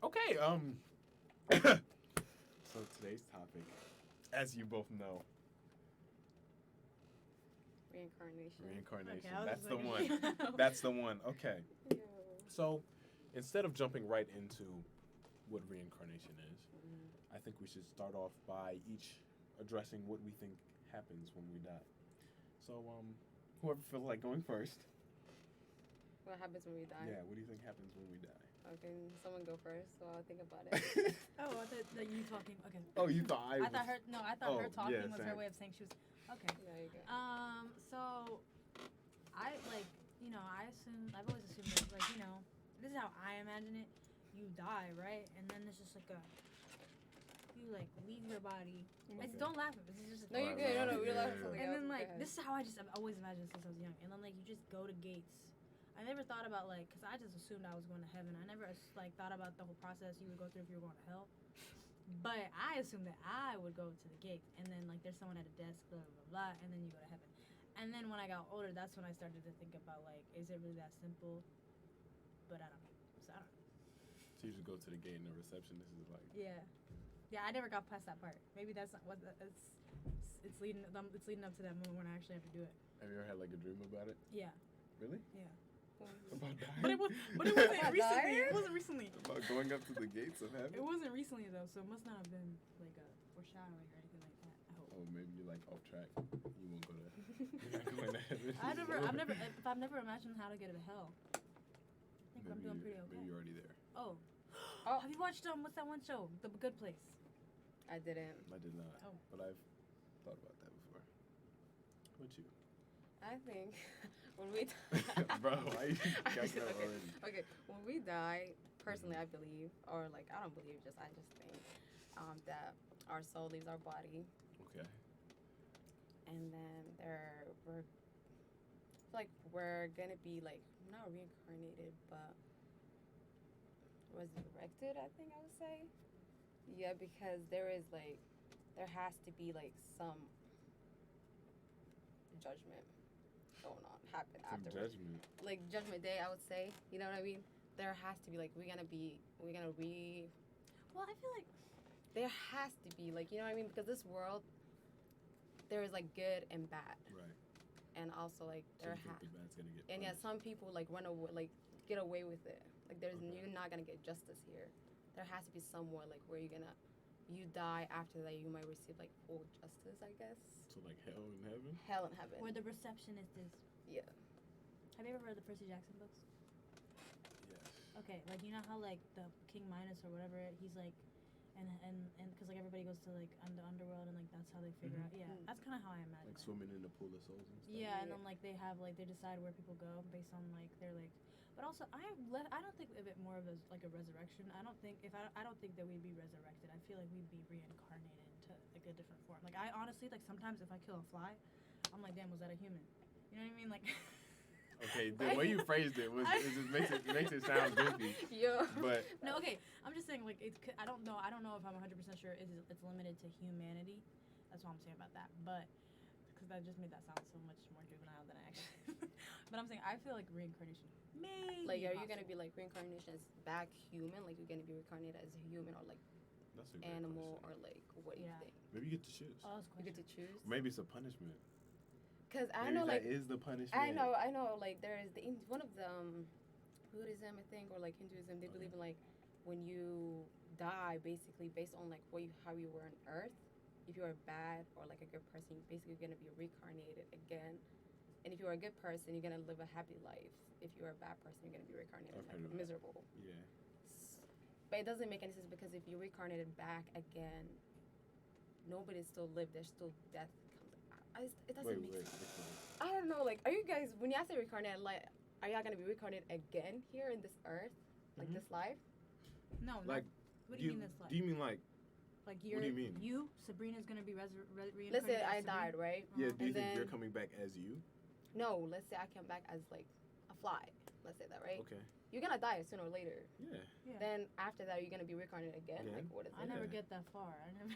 Okay. So today's topic, as you both know, Reincarnation. reincarnation. Okay, I That's was the like- one. That's the one. Okay. Yo. So instead of jumping right into what reincarnation is, I think we should start off by each addressing what we think happens when we die. So whoever feels like going first. What happens when we die? Yeah. What do you think happens when we die? Okay, someone go first, so I'll think about it. Oh, I thought that you talking. Okay. Oh, you thought I was. thought her. No, I thought Oh, her talking yeah, was her same. way of saying she was. Okay. There you go. So, I like, I assume, I've always assumed that, like, this is how I imagine it. You die, right? And then it's just like you like leave your body. Okay. Don't laugh at this. It's just No, you're good. No, we're laughing at something And else. then like Go this is how I've always imagined since I was young. And then like you just go to gates. I never thought about like, cause I just assumed I was going to heaven. I never like thought about the whole process you would go through if you were going to hell. But I assumed that I would go to the gate, and then like there's someone at a desk, blah blah blah, and then you go to heaven. And then when I got older, that's when I started to think about like, is it really that simple? But I don't know. So I don't know. So you just go to the gate and the receptionist is like. Yeah. Yeah, I never got past that part. Maybe that's not what it's leading. It's leading up to that moment when I actually have to do it. Have you ever had like a dream about it? Yeah. Really? Yeah. About dying? But it wasn't About recently. dying? It wasn't recently. About going up to the gates of heaven? It wasn't recently though, so it must not have been like a foreshadowing or anything like that. I hope. Oh, maybe you're like off track. You won't go to. You're not going to heaven. I've never imagined how to get to hell. I think I'm doing pretty okay. Maybe you're already there. Oh. Oh. Have you watched what's that one show? The Good Place. I didn't. I did not. Oh. But I've thought about that before. What you? I think when we Bro, why you got that okay. already? Okay, when we die, personally, I believe, or like I don't believe, I just think that our soul leaves our body, Okay. and then we're gonna be like not reincarnated, but resurrected. I think I would say, yeah, because there has to be like some judgment going on happen Some afterwards. judgment. Like judgment day, I would say. You know what I mean? There has to be like Well, I feel like there has to be like, you know what I mean? Because this world, there is like good and bad, Right. and also like So there you think the bad's gonna get and yeah, punished? some people like run away, like get away with it. Like there's Okay. you're not gonna get justice here. There has to be somewhere like where you die after that you might receive like full justice, I guess. So like hell and heaven? Hell and heaven. where the receptionist is. Yeah. Have you ever read the Percy Jackson books? Yes. Okay, like you know how like the King Midas or whatever, he's like, and because like everybody goes to like the underworld and like that's how they figure out. Yeah, Mhm. that's kind of how I imagine. Like it. swimming in the pool of souls and stuff? Yeah, and then like they have like they decide where people go based on like their like, but also I don't think of it more of as like a resurrection. I don't think I don't think that we'd be resurrected. I feel like we'd be reincarnated into like a different form. Like I honestly like sometimes if I kill a fly, I'm like, damn, was that a human? You know what I mean? Like. Okay, the way you phrased it it just makes it sound goofy. Yeah. But No, okay. I'm just saying, like, I don't know if I'm 100% sure it's limited to humanity. That's what I'm saying about that. But, because that just made that sound so much more juvenile than I actually. But I'm saying, I feel like reincarnation may Like, be are you possible. gonna be like reincarnation as back human? Like, you're gonna be reincarnated as a human or like that's a great animal question. or like what do Yeah. you think? Maybe you get to choose. Oh, that's a You get question. to choose. Maybe it's a punishment. Cause I Maybe know like that is the punishment. I know. Like there is one of the Buddhism, I think, or like Hinduism. They believe in like when you die, basically based on like how you were on Earth. If you are bad or like a good person, you're basically gonna be reincarnated again. And if you are a good person, you're gonna live a happy life. If you are a bad person, you're gonna be reincarnated I've as heard like of that. miserable. Yeah. But it doesn't make any sense because if you're reincarnated back again, nobody still lived. There's still death. It doesn't make sense. I don't know. Like, are you guys when you say reincarnated, like, are y'all gonna be reincarnated again here in this earth, like this life? No, Like, what do you mean this life? Do you mean like? Like what do you mean? You, Sabrina's gonna be reincarnated. Let's say as I Sabrina? died, right? Yeah. Uh-huh. Do you And think you're then- coming back as you? No, let's say I come back as like a fly. Let's say that, right? Okay. You're gonna die sooner or later. Yeah. Yeah. Then after that, you're gonna be reincarnated again. Yeah. Like, what is it? I never Yeah. get that far. I never.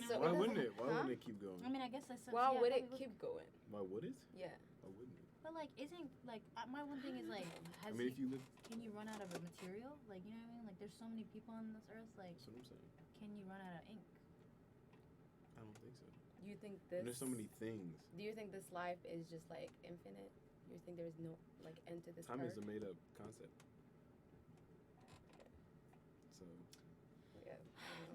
So- Why it wouldn't doesn't- it? Why huh? wouldn't it keep going? I mean, I guess I said. Why yeah, would probably it keep going? Why would it? Yeah. Why wouldn't it? But like, isn't like my one thing is like, I mean, if you live, can you run out of a material? Like, you know what I mean? Like, there's so many people on this earth. Like, that's what I'm saying. can you run out of ink? I don't think so. You think And this? there's so many things. Do you think this life is just like infinite? You think there's no like end to this Time earth? is a made-up concept. So Yeah.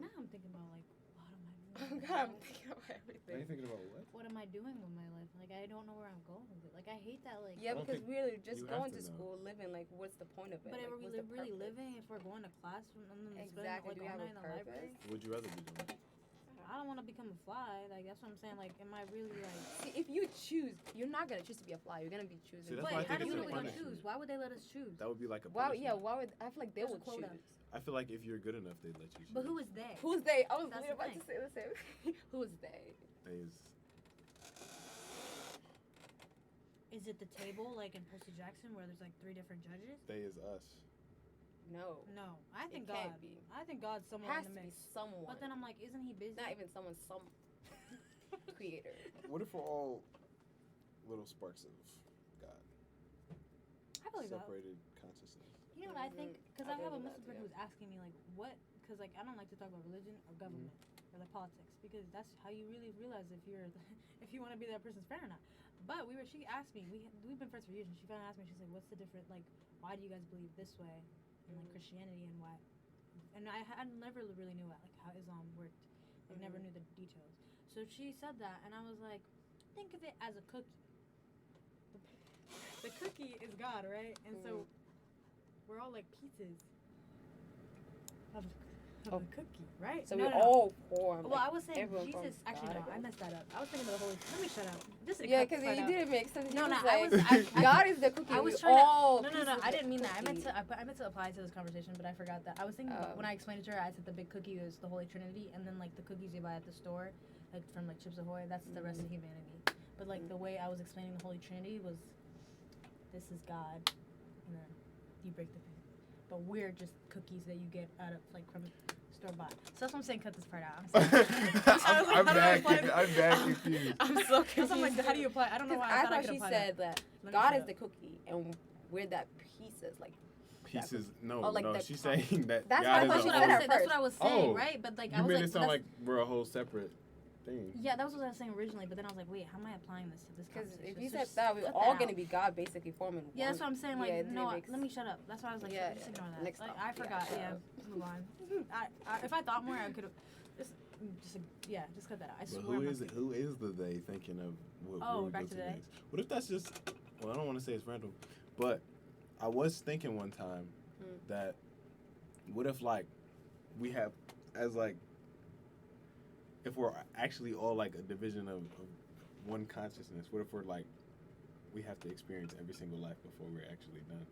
Now I'm thinking about like, what am I doing? Oh with my God, I'm life? thinking about now everything. you're thinking about what? What am I doing with my life? Like, I don't know where I'm going with it. Like, I hate that. Like, Yeah, I don't because think we're just you have going to to know. school, living. Like, what's the point of it? but like, are we what's the really purpose? living if we're going to class and then Exactly. Do spending you like have all a night in the library? purpose? What would you rather be doing? I don't want to become a fly. Like, that's what I'm saying. Like, am I really like? See, if you choose, you're not gonna choose to be a fly. You're gonna be choosing. See, that's why I Wait, how think do it's we a really punishment. choose? Why would they let us choose? That would be like a Wow. punishment. Yeah. Why would I feel like they There's a would quota. choose? I feel like if you're good enough, they'd let you choose. But who is they? Who's they? I was That's literally the about thing. to say the same. Who's they? They is Is it the table like in Percy Jackson where there's like 3 different judges? they is us. No. No, I think It God. can't be. I think God's somewhere Has in to the be mix. someone. But then I'm like, isn't he busy? Not even someone. Some creator. What if we're all little sparks of God, I believe that. separated consciousness? You know what I think? Because I I have a believe that, Muslim friend yeah. who was asking me like, what? Because like I don't like to talk about religion or government or like politics because that's how you really realize if you're if you want to be that person's friend or not. But she asked me, we've been friends for years, and she finally asked me, she's like, what's the difference? Like, why do you guys believe this way in like Christianity and why? And I never really knew like how Islam worked. I never knew the details. So she said that, and I was like, think of it as a cookie. The cookie is God, right? And so we're all like pieces of a cookie, right? So No, we no, no. all form. Well, like, I was saying everyone Jesus. from Actually, God, no, I guess. messed that up. I was thinking of the Holy. Let me shut up. Just to Yeah, cut because this part it out. didn't make sense. No, He no, was I like, was. God is the cookie. I was we trying to. all No, pieces of I didn't mean that. I meant cookie. to. I meant to apply to this conversation, but I forgot that. I was thinking when I explained it to her, I said the big cookie was the Holy Trinity, and then like the cookies you buy at the store, like from like Chips Ahoy, that's the rest of humanity. But like the way I was explaining the Holy Trinity was, this is God, and then you break the thing. But we're just cookies that you get out of like from store bought. So that's what I'm saying. Cut this part out. I'm sorry. I'm bad confused. I'm so confused. So I'm like, how do you apply? I don't know why I thought I could she apply said that. that Let me God shut is up. the cookie, and we're that pieces. Like Pieces? No, Oh, like no. the She's top. saying that That's God what is she a said whole. at That's what I was saying, Oh. right? But like I You was made like, it sound that's- like we're a whole separate thing. yeah, that was what I was saying originally. But then I was like, wait, how am I applying this to this because conversation? if you So said just that, we're cut all out. gonna be God, basically forming. Yeah, that's what one. I'm saying. Like, Yeah, it no, makes- let me shut up. That's why I was like, Yeah, just ignore that. next Like, time. I Yeah, forgot. shut Yeah, up. move on. If I thought more, I could have. Just cut that out. I But swear. who I'm is not it? Who is the they thinking of what Oh, we're back to guilty they? next? What if that's just? Well, I don't want to say it's random, but I was thinking one time that what if like we have as like if we're actually all like a division of one consciousness. What if we're like we have to experience every single life before we're actually done?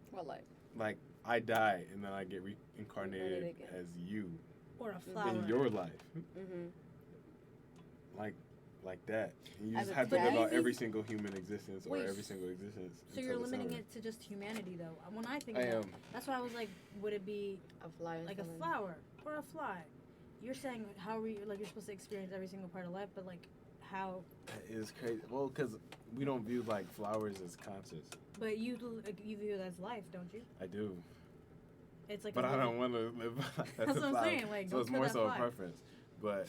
What life? Like I die and then I get reincarnated Reincarnated again. as you or a flower. in your life. Mm-hmm. Like that. And you As just a have to live out maybe- every single human existence or Wait, every single existence. So you're until it's limiting over. it to just humanity, though. When I think I of that, am. that's why I was like, would it be A fly. Or like a something. flower or a fly? You're saying how are you like you're supposed to experience every single part of life, but like how? That is crazy. Well, because we don't view like flowers as conscious. But you view it as life, don't you? I do. It's like. But a I don't want to live That's as a what I'm flower. saying, like, so don't it's kill more that so a fly. preference. But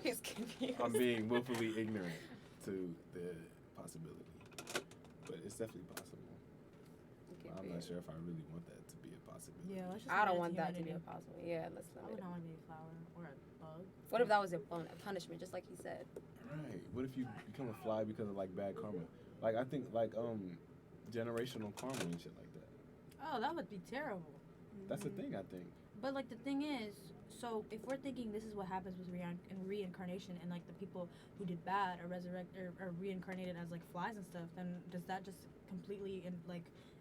He's confused. I'm being willfully ignorant to the possibility. But it's definitely possible. Okay, I'm but not sure if I really want that to be a possibility. Yeah, let's just I limit don't it want that to be humanity. impossible. Yeah, let's I limit would it. not want to be a flower or a bug. What if that was a punishment, just like he said? Right. What if you become a fly because of like bad karma? Like I think like generational karma and shit like that. Oh, that would be terrible. That's the thing I think. But like the thing is, so if we're thinking this is what happens with reincarnation and like the people who did bad are are reincarnated as like flies and stuff, then does that just completely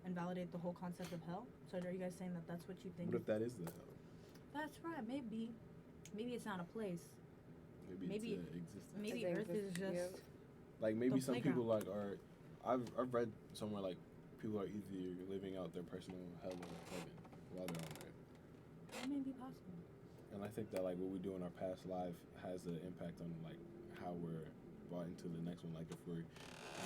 invalidate the whole concept of hell? So are you guys saying that that's what you think? What if that is the hell? That's right. Maybe it's not a place. Maybe it's existence. Maybe It's Earth is just. yeah. Like maybe the some people playground. like are. I've read somewhere like people are either living out their personal hell or heaven while they're on Earth. That may be possible. And I think that like what we do in our past life has an impact on like how we're brought into the next one. Like if we're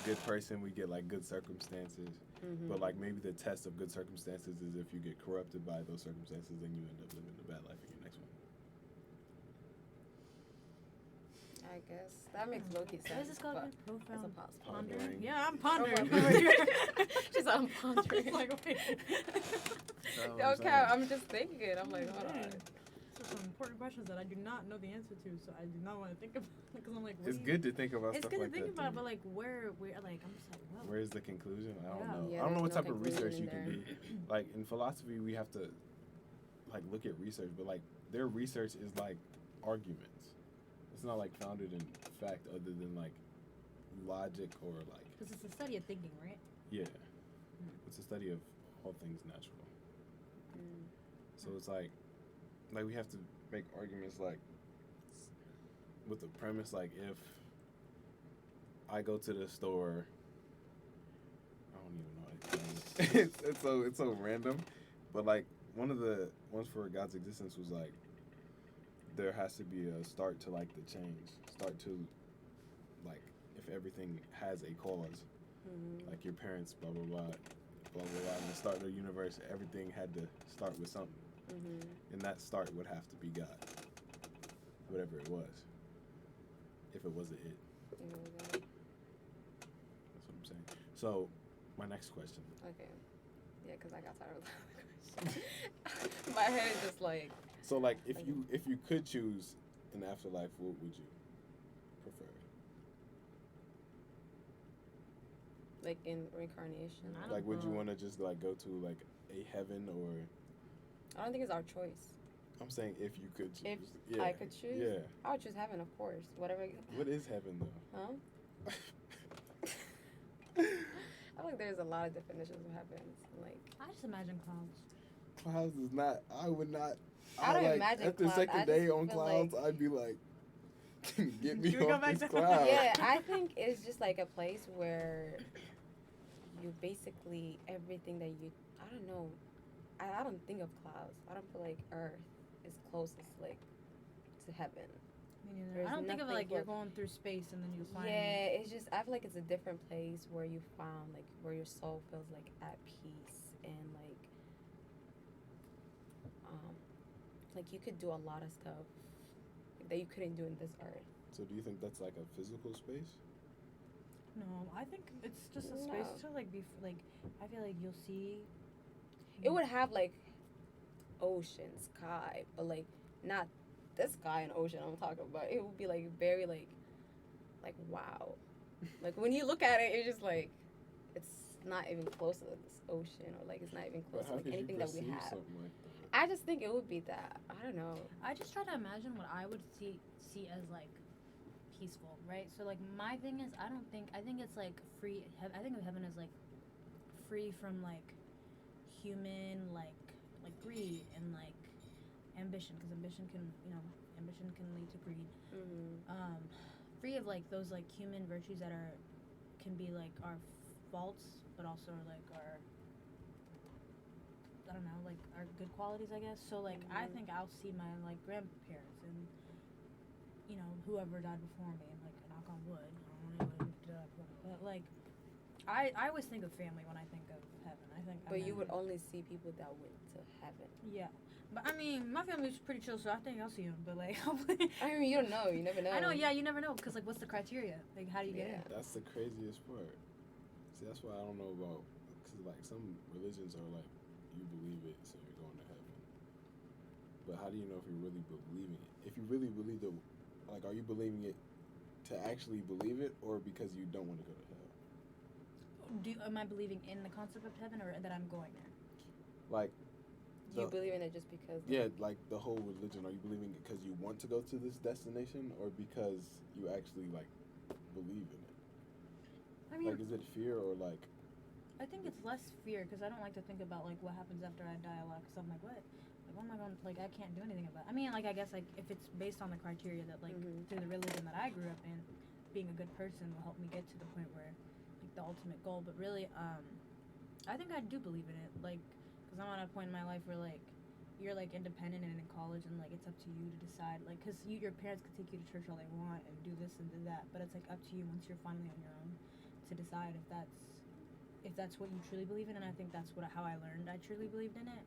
good person, we get like good circumstances. Mm-hmm. But like maybe the test of good circumstances is if you get corrupted by those circumstances, then you end up living a bad life in your next one. I guess that makes low-key sense. What is this called? but Profound. It's impossible. Pondering. Yeah, I'm pondering. She's like, I'm pondering. Like, wait. That's what I'm Okay, saying. I'm just thinking. I'm like, hold on. So some important questions that I do not know the answer to, so I do not want to think about because I'm like, It's good to think about It's stuff good like to think that. about, too. but like, where, like, I'm just like, whoa. Where's the conclusion? I don't Yeah. know. Yeah, I don't know what there's type no of research conclusion you can there. do. Like in philosophy, we have to like look at research, but like their research is like arguments. It's not like founded in fact, other than like logic or like Because it's a study of thinking, right? yeah. It's a study of all things natural. So it's like we have to make arguments like with the premise like if I go to the store, I don't even know how to explain it. it's so random, but like one of the ones for God's existence was like there has to be a start to like the change, start to like if everything has a cause, like your parents, blah blah blah, blah blah blah, and the start of the universe, everything had to start with something. And that start would have to be God, whatever it was, if it wasn't it. That's what I'm saying. So, my next question. Okay. Yeah, because I got tired of that question. My head is just like. So, like, if you could choose an afterlife, what would you prefer? Like in reincarnation. I don't Like, would you know. want to just like go to like a heaven or? I don't think it's our choice. I'm saying if you could choose. If yeah. I could choose, Yeah. I would choose heaven, of course. Whatever. What is heaven though? Huh? I feel like there's a lot of definitions of heaven. Like I just imagine clouds. Clouds is not. I would not. I don't like, imagine after clouds. second I just day on feel clouds, like- I'd be like, get me Can we go off back this to- cloud. yeah, I think it's just like a place where you basically everything that you. I don't know. I don't think of clouds. I don't feel like Earth is closest like to heaven. Me neither. There's I don't think of it nothing like you're but- going through space and then you find. Yeah, it's just I feel like it's a different place where you found like where your soul feels like at peace and like you could do a lot of stuff that you couldn't do in this earth. So do you think that's like a physical space? No, I think it's just a space No. to like be like. I feel like you'll see. It would have like ocean, sky, but like not this sky and ocean I'm talking about. It would be like very like wow. Like when you look at it, it's just like it's not even close to this ocean or like it's not even close But to how like could you anything that we perceive have. something like that? I just think it would be that. I don't know. I just try to imagine what I would see as like peaceful, right? So like my thing is I think it's like free. I think of heaven as like free from like human like greed and like ambition, because ambition can lead to greed. Free of like those like human virtues that can be like our faults, but also like our I don't know, like our good qualities, I guess. So like I think I'll see my like grandparents and whoever died before me, and like knock on wood. I don't know anyone who died before me, but like I always think of family when I think of heaven. I think. But you would only see people that went to heaven. Yeah, but I mean my family's pretty chill, so I think I'll see them. But like hopefully. I mean, you don't know. You never know. I know. Yeah, you never know, because like what's the criteria? Like how do you get in? That's the craziest part. See, that's why I don't know about, because like some religions are like, you believe it, so you're going to heaven. But how do you know if you're really believing it? If you really believe it, like, are you believing it to actually believe it, or because you don't want to go to hell? Am I believing in the concept of heaven, or that I'm going there? Like, Do you believe in it just because? yeah, like the whole religion. Are you believing it because you want to go to this destination, or because you actually like believe in it? I mean, Like, is it fear or like? I think it's less fear, because I don't like to think about like what happens after I die a lot. Because I'm like, what? Like, what am I going? Like, I can't do anything about it. I mean, like, I guess like if it's based on the criteria that like through the religion that I grew up in, being a good person will help me get to the point where like the ultimate goal. But really, I think I do believe in it. Like, because I'm at a point in my life where like you're like independent and in college, and like it's up to you to decide. Like, because your parents can take you to church all they want and do this and do that, but it's like up to you once you're finally on your own to decide if that's what you truly believe in, and I think that's how I learned I truly believed in it.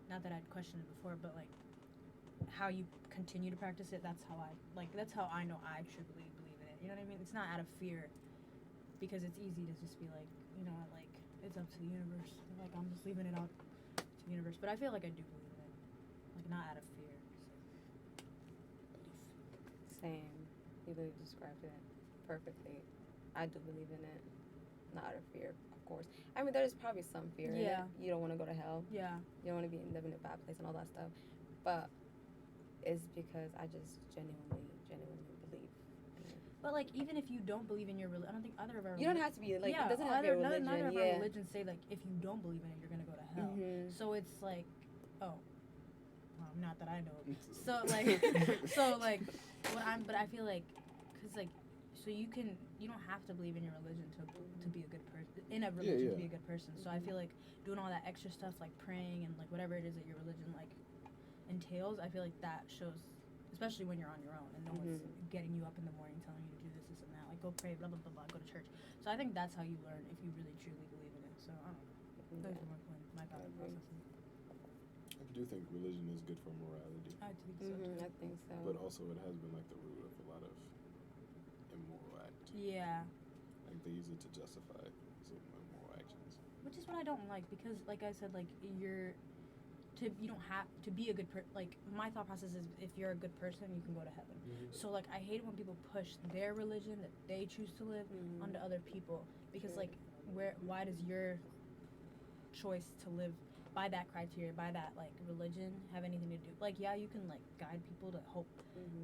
Not that I'd questioned it before, but like how you continue to practice it, that's how I know I truly believe in it. You know what I mean? It's not out of fear, because it's easy to just be like, you know, like it's up to the universe. Like I'm just leaving it out to the universe. But I feel like I do believe in it, like not out of fear. Same. You literally described it perfectly. I do believe in it, not out of fear, of course. I mean, there's probably some fear in it. You don't want to go to hell. Yeah. You don't want to live in a bad place and all that stuff. But it's because I just genuinely believe in it. But like, even if you don't believe in your religion, I don't think either of our You don't have to be like, it doesn't have to be a religion. None of our religions say like if you don't believe in it, you're gonna go to hell. Mm-hmm. So it's like, not that I know. So like, but I feel like, cause like, so you don't have to believe in your religion to be a good person, in a religion to be a good person. So I feel like doing all that extra stuff like praying and like whatever it is that your religion like entails, I feel like that shows, especially when you're on your own and no one's getting you up in the morning telling you to do this and that, like go pray, blah blah blah blah, go to church. So I think that's how you learn if you really truly believe in it. So I don't know. Those are my thought processes. I do think religion is good for morality. I think so too. I think so. But also it has been like the root of a lot of immoral acts. Yeah. Like they use it to justify some immoral actions. Which is what I don't like, because like I said, like you don't have to be a good person. Like my thought process is, if you're a good person, you can go to heaven. So like I hate it when people push their religion that they choose to live onto other people, because like why does your choice to live by that criteria, by that like religion, have anything to do? Like, yeah, you can like guide people to hope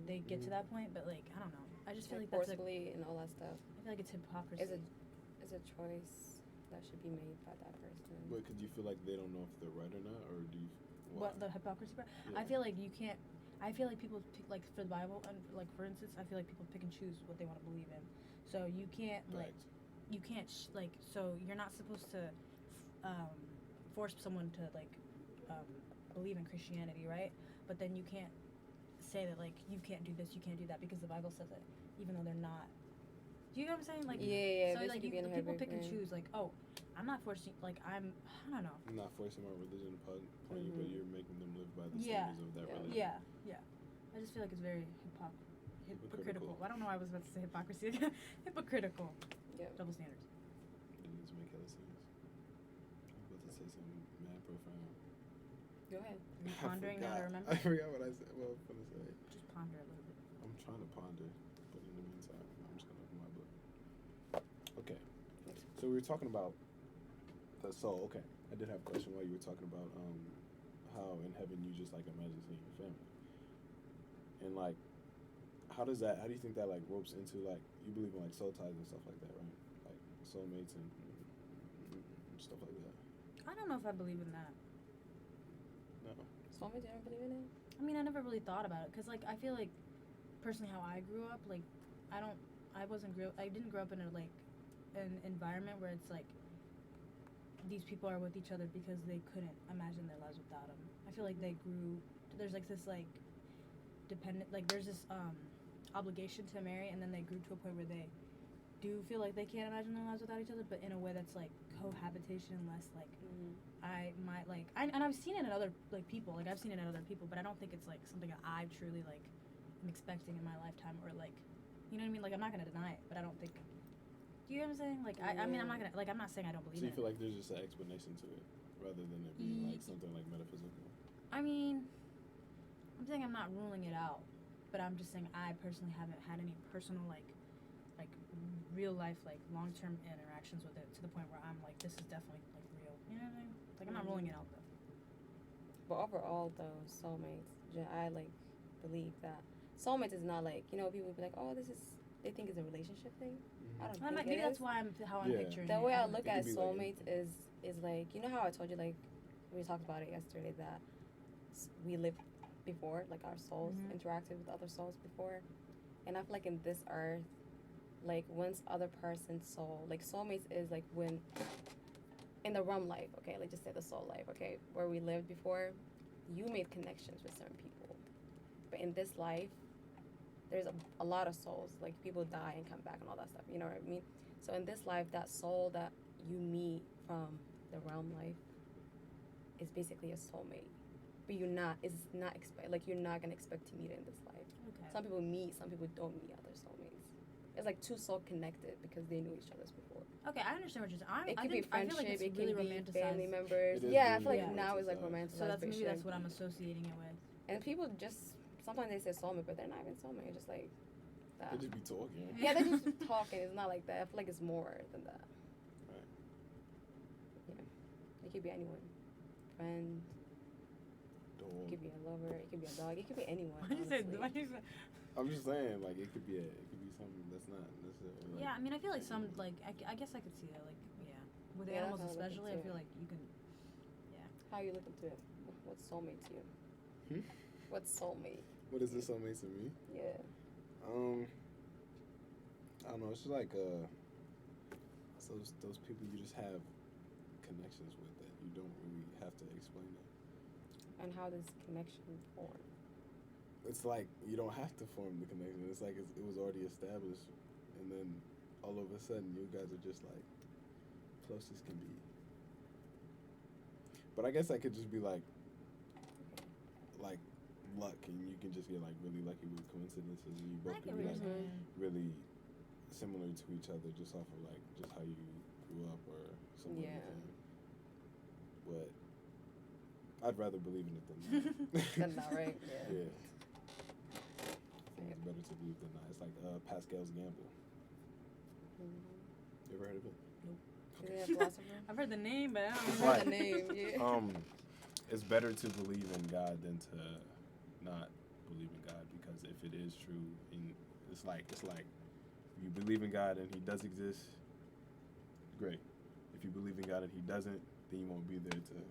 they get to that point, but like I don't know. I just feel like that's forcefully and all that stuff. I feel like it's hypocrisy. It's a choice that should be made by that person. But could you feel like they don't know if they're right or not, or do you? What, the hypocrisy part? Yeah. I feel like you can't. I feel like people pick, like for the Bible, and like for instance, I feel like people pick and choose what they want to believe in. So you can't like, you can't like. So you're not supposed to force someone to like believe in Christianity, right? But then you can't say that like you can't do this, you can't do that, because the Bible says it, even though they're not. Do you know what I'm saying? Like, yeah. So like people pick and choose. Like, oh, I'm not forcing. Like I don't know. I'm not forcing my religion upon you, but you're making them live by the standards of that religion. Yeah. I just feel like it's very hypocritical. I don't know why I was about to say hypocrisy. Hypocritical. Yeah. Double standards. It needs to make hella sense. I was about to say something mad profound. Go ahead. Are you pondering now to remember? I forgot what I said. Well, I'm gonna say. Just ponder a little bit. I'm trying to ponder, but in the meantime, I'm just gonna open my book. Okay. So we were talking about the soul. Okay. I did have a question while you were talking about how in heaven you just like imagine seeing your family. And like, how do you think that like ropes into like, you believe in like soul ties and stuff like that, right? Like soulmates and stuff like that. I don't know if I believe in that. No. Soulmates, you don't believe in it? I mean, I never really thought about it, because like I feel like personally how I grew up, like I didn't grow up in an environment where it's like these people are with each other because they couldn't imagine their lives without them. I feel like there's like this like dependent, like there's this obligation to marry, and then they grew to a point where they do feel like they can't imagine their lives without each other, but in a way that's like cohabitation, less like and I've seen it in other like people, like I've seen it in other people, but I don't think it's like something that I truly like am expecting in my lifetime, or like, you know what I mean? Like I'm not gonna deny it, but I don't think. Do you know what I'm saying? Like I mean, I'm not gonna, like, I'm not saying I don't believe in it. So you feel like there's just an explanation to it, rather than it being like something like metaphysical? I mean, I'm saying I'm not ruling it out, but I'm just saying I personally haven't had any personal like real life like long-term interactions with it to the point where I'm like, this is definitely like real. You know what I mean? Like I'm not ruling it out though. But overall though, soulmates, I like believe that soulmates is not like, you know, people be like, oh, they think it's a relationship thing. I don't think maybe that's why I'm picturing the it. way I look at soulmates like is like, you know how I told you, like we talked about it yesterday, that we lived before, like our souls interacted with other souls before, and I feel like in this earth, like once other person's soul, like soulmates is like when in the realm life, okay, like just say the soul life, okay, where we lived before, you made connections with certain people, but in this life there's a lot of souls, like people die and come back and all that stuff, you know what I mean? So in this life, that soul that you meet from the realm life is basically a soulmate. But you're not. It's not expect like you're not gonna expect to meet it in this life. Okay. Some people meet. Some people don't meet other soulmates. It's like two soul connected because they knew each other's before. Okay, I understand what you're saying. It could be I feel friendship. like it's It really can be romanticized. family members. It is Yeah, I really feel like Yeah. now it's like romanticized. romanticized. So that's but it maybe that's shouldn't what I'm be. associating it with. And people just sometimes they say soulmate, but they're not even soulmate. It's just like that. They just be talking. Yeah, they just talking. It's not like that. I feel like it's more than that. Right. Yeah, it could be anyone, friend. It Dog. could be a lover. It could be a dog. It could be anyone. Why do you say? honestly. Why do you say? I'm just saying, like it could be something that's not necessarily. Like, Yeah, I mean, I feel like some like I guess I could see that. Like, yeah, with Yeah, animals that's how I look especially, I into feel it. like you can. How you look into it? What's soulmate to you? Hmm? What's soulmate? What is this soulmate to me? Yeah. I don't know. It's just like it's those people you just have connections with that you don't really have to explain it. And how does connection form? It's like you don't have to form the connection. It's like it was already established, and then all of a sudden you guys are just like close as can be. But I guess that could just be like luck, and you can just get like really lucky with coincidences, and you I both get can what be you're like saying. really similar to each other just off of like just how you grew up or something Yeah. like that. But I'd rather believe in it than not. Then not, right? Yeah. Yeah. I think it's better to believe than not. It's like Pascal's gamble. You ever heard of it? Is he a philosopher? I've heard the name, but I don't It's know. Heard like- the name. Yeah. It's better to believe in God than to not believe in God, because if it is true, and it's like if you believe in God and He does exist, great. If you believe in God and He doesn't, then you won't be there to.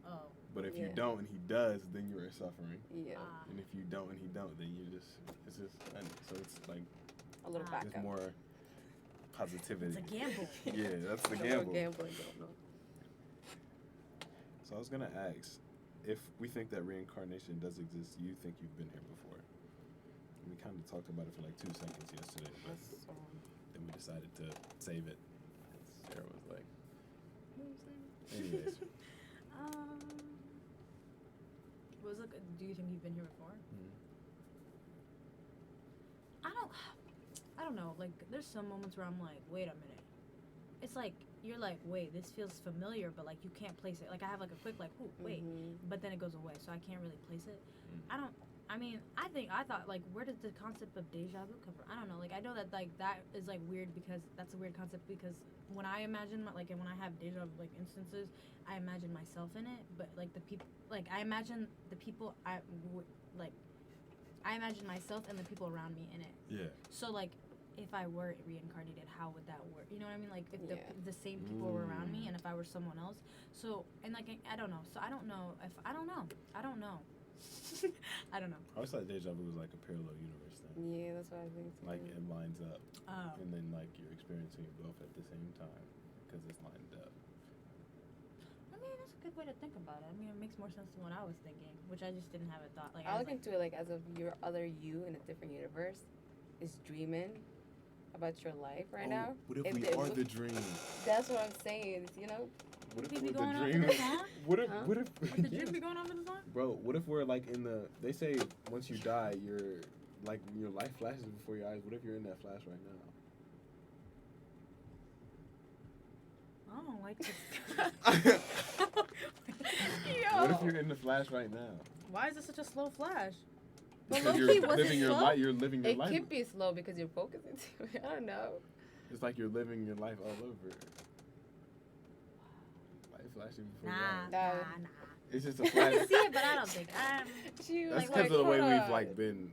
Oh. But if you Yeah. don't and He does, then you're suffering. Yeah. And if you don't and He don't, then it's just so it's like A little Ah. there's backup. more positivity. It's a gamble. Yeah, that's the A little gamble. gambling, you don't know. So I was gonna ask, if we think that reincarnation does exist, do you think you've been here before? We kind of talked about it for like 2 seconds yesterday, but That's, then we decided to save it. Sarah was like, anyways. Do you think you've been here before? Mhm. I don't know. Like, there's some moments where I'm like, wait a minute. It's like you're like, wait, this feels familiar, but like you can't place it. Like I have like a quick like, ooh, wait, Mhm. but then it goes away, so I can't really place it. Mm. I thought like, where does the concept of deja vu come from? I don't know. Like I know that like that is like weird because that's a weird concept because when I imagine and when I have deja vu like instances, I imagine myself in it, but like the people like I imagine the people I imagine myself and the people around me in it. Yeah. So like if I were reincarnated, how would that work? You know what I mean? Like if Yeah. the same people were around me and if I were someone else. So and like I don't know. So I don't know. I don't know. I don't know. I always thought deja vu was like a parallel universe thing. Yeah, that's what I think. Too. Like it lines up, Oh. and then like you're experiencing both at the same time because it's lined up. I mean, that's a good way to think about it. I mean, it makes more sense than what I was thinking, which I just didn't have a thought. Like I was look into it like as if your other you in a different universe is dreaming about your life right now. What if If we they are look- the dream? That's what I'm saying. You know, What if Would we're be going the off in dream? the song? What if? Huh? What if? Would the Yes. dream be going on in the song? Bro, what if we're like in the? They say once you die, your life flashes before your eyes. What if you're in that flash right now? I don't like this. What if you're in the flash right now? Why is this such a slow flash? But Because low-key, you're was it living your slow? life. You're living your it life. could be slow because you're focusing too. I don't know. It's like you're living your life all over. Light flashing before Nah, your eyes. nah. It's just a I flash. can see it, but I don't think. She That's was because of the way hold we've on. like been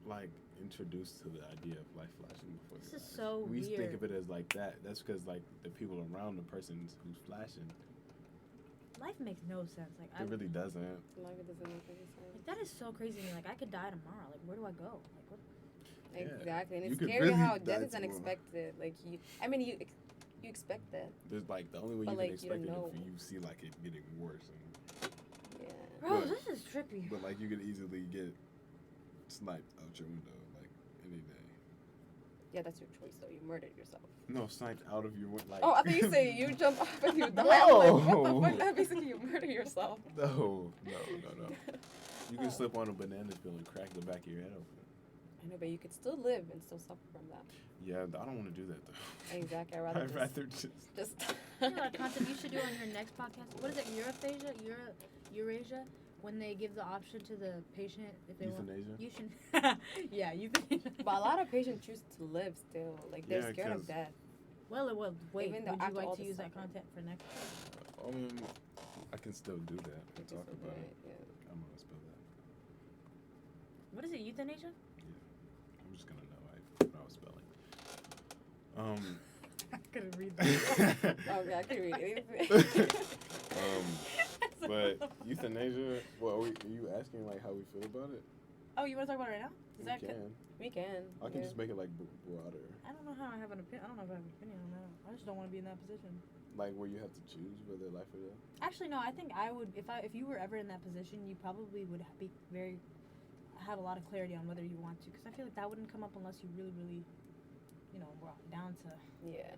like introduced to the idea of life flashing before This your is eyes. so We think weird. of it as like that. That's because like the people around the person who's flashing, Life makes no sense. Like it really doesn't. Life doesn't make any sense. like that is so crazy to me. Like I could die tomorrow. Like where do I go? Like what? Yeah. Exactly, and You it's could scary really how die death is tomorrow. unexpected. Like you expect that. There's like the only way But, you like, can you don't expect it know. if you see like it getting worse, Yeah. Bro, But- this is trippy. but like you could easily get sniped out your window like any day. Yeah, that's your choice, though. You murdered yourself. No, sniped out of your like. Oh, I thought you say you jump off and you die. No. I'm like, what the fuck? That basically you murder yourself. No. You can slip on a banana peel and crack the back of your head open. I know, but you could still live and still suffer from that. Yeah, I don't want to do that though. Exactly. I'd rather just. You know that concept you should do on your next podcast? What is it? Eurasia? When they give the option to the patient if they Euthanasia? want. You should. Yeah, euthanasia. But a lot of patients choose to live still. Like, they're scared of death. Well, wait. Even Would though you like all to the use that suffering. content for next? I can still do that. You Talk just about do it. it, yeah. I'm gonna spell that. What is it? Euthanasia? I'm just gonna know what I was spelling. I couldn't read that. Okay, I can read anything. But euthanasia. Well, are you asking like how we feel about it? Oh, you want to talk about it right now? Is that We can. I can just make it like broader. I don't know how I have an opinion. I don't know if I have an opinion on that. I just don't want to be in that position. Like where you have to choose whether life or death. Actually, no. I think I would if you were ever in that position, you probably would be have a lot of clarity on whether you want to, because I feel like that wouldn't come up unless you really, were down to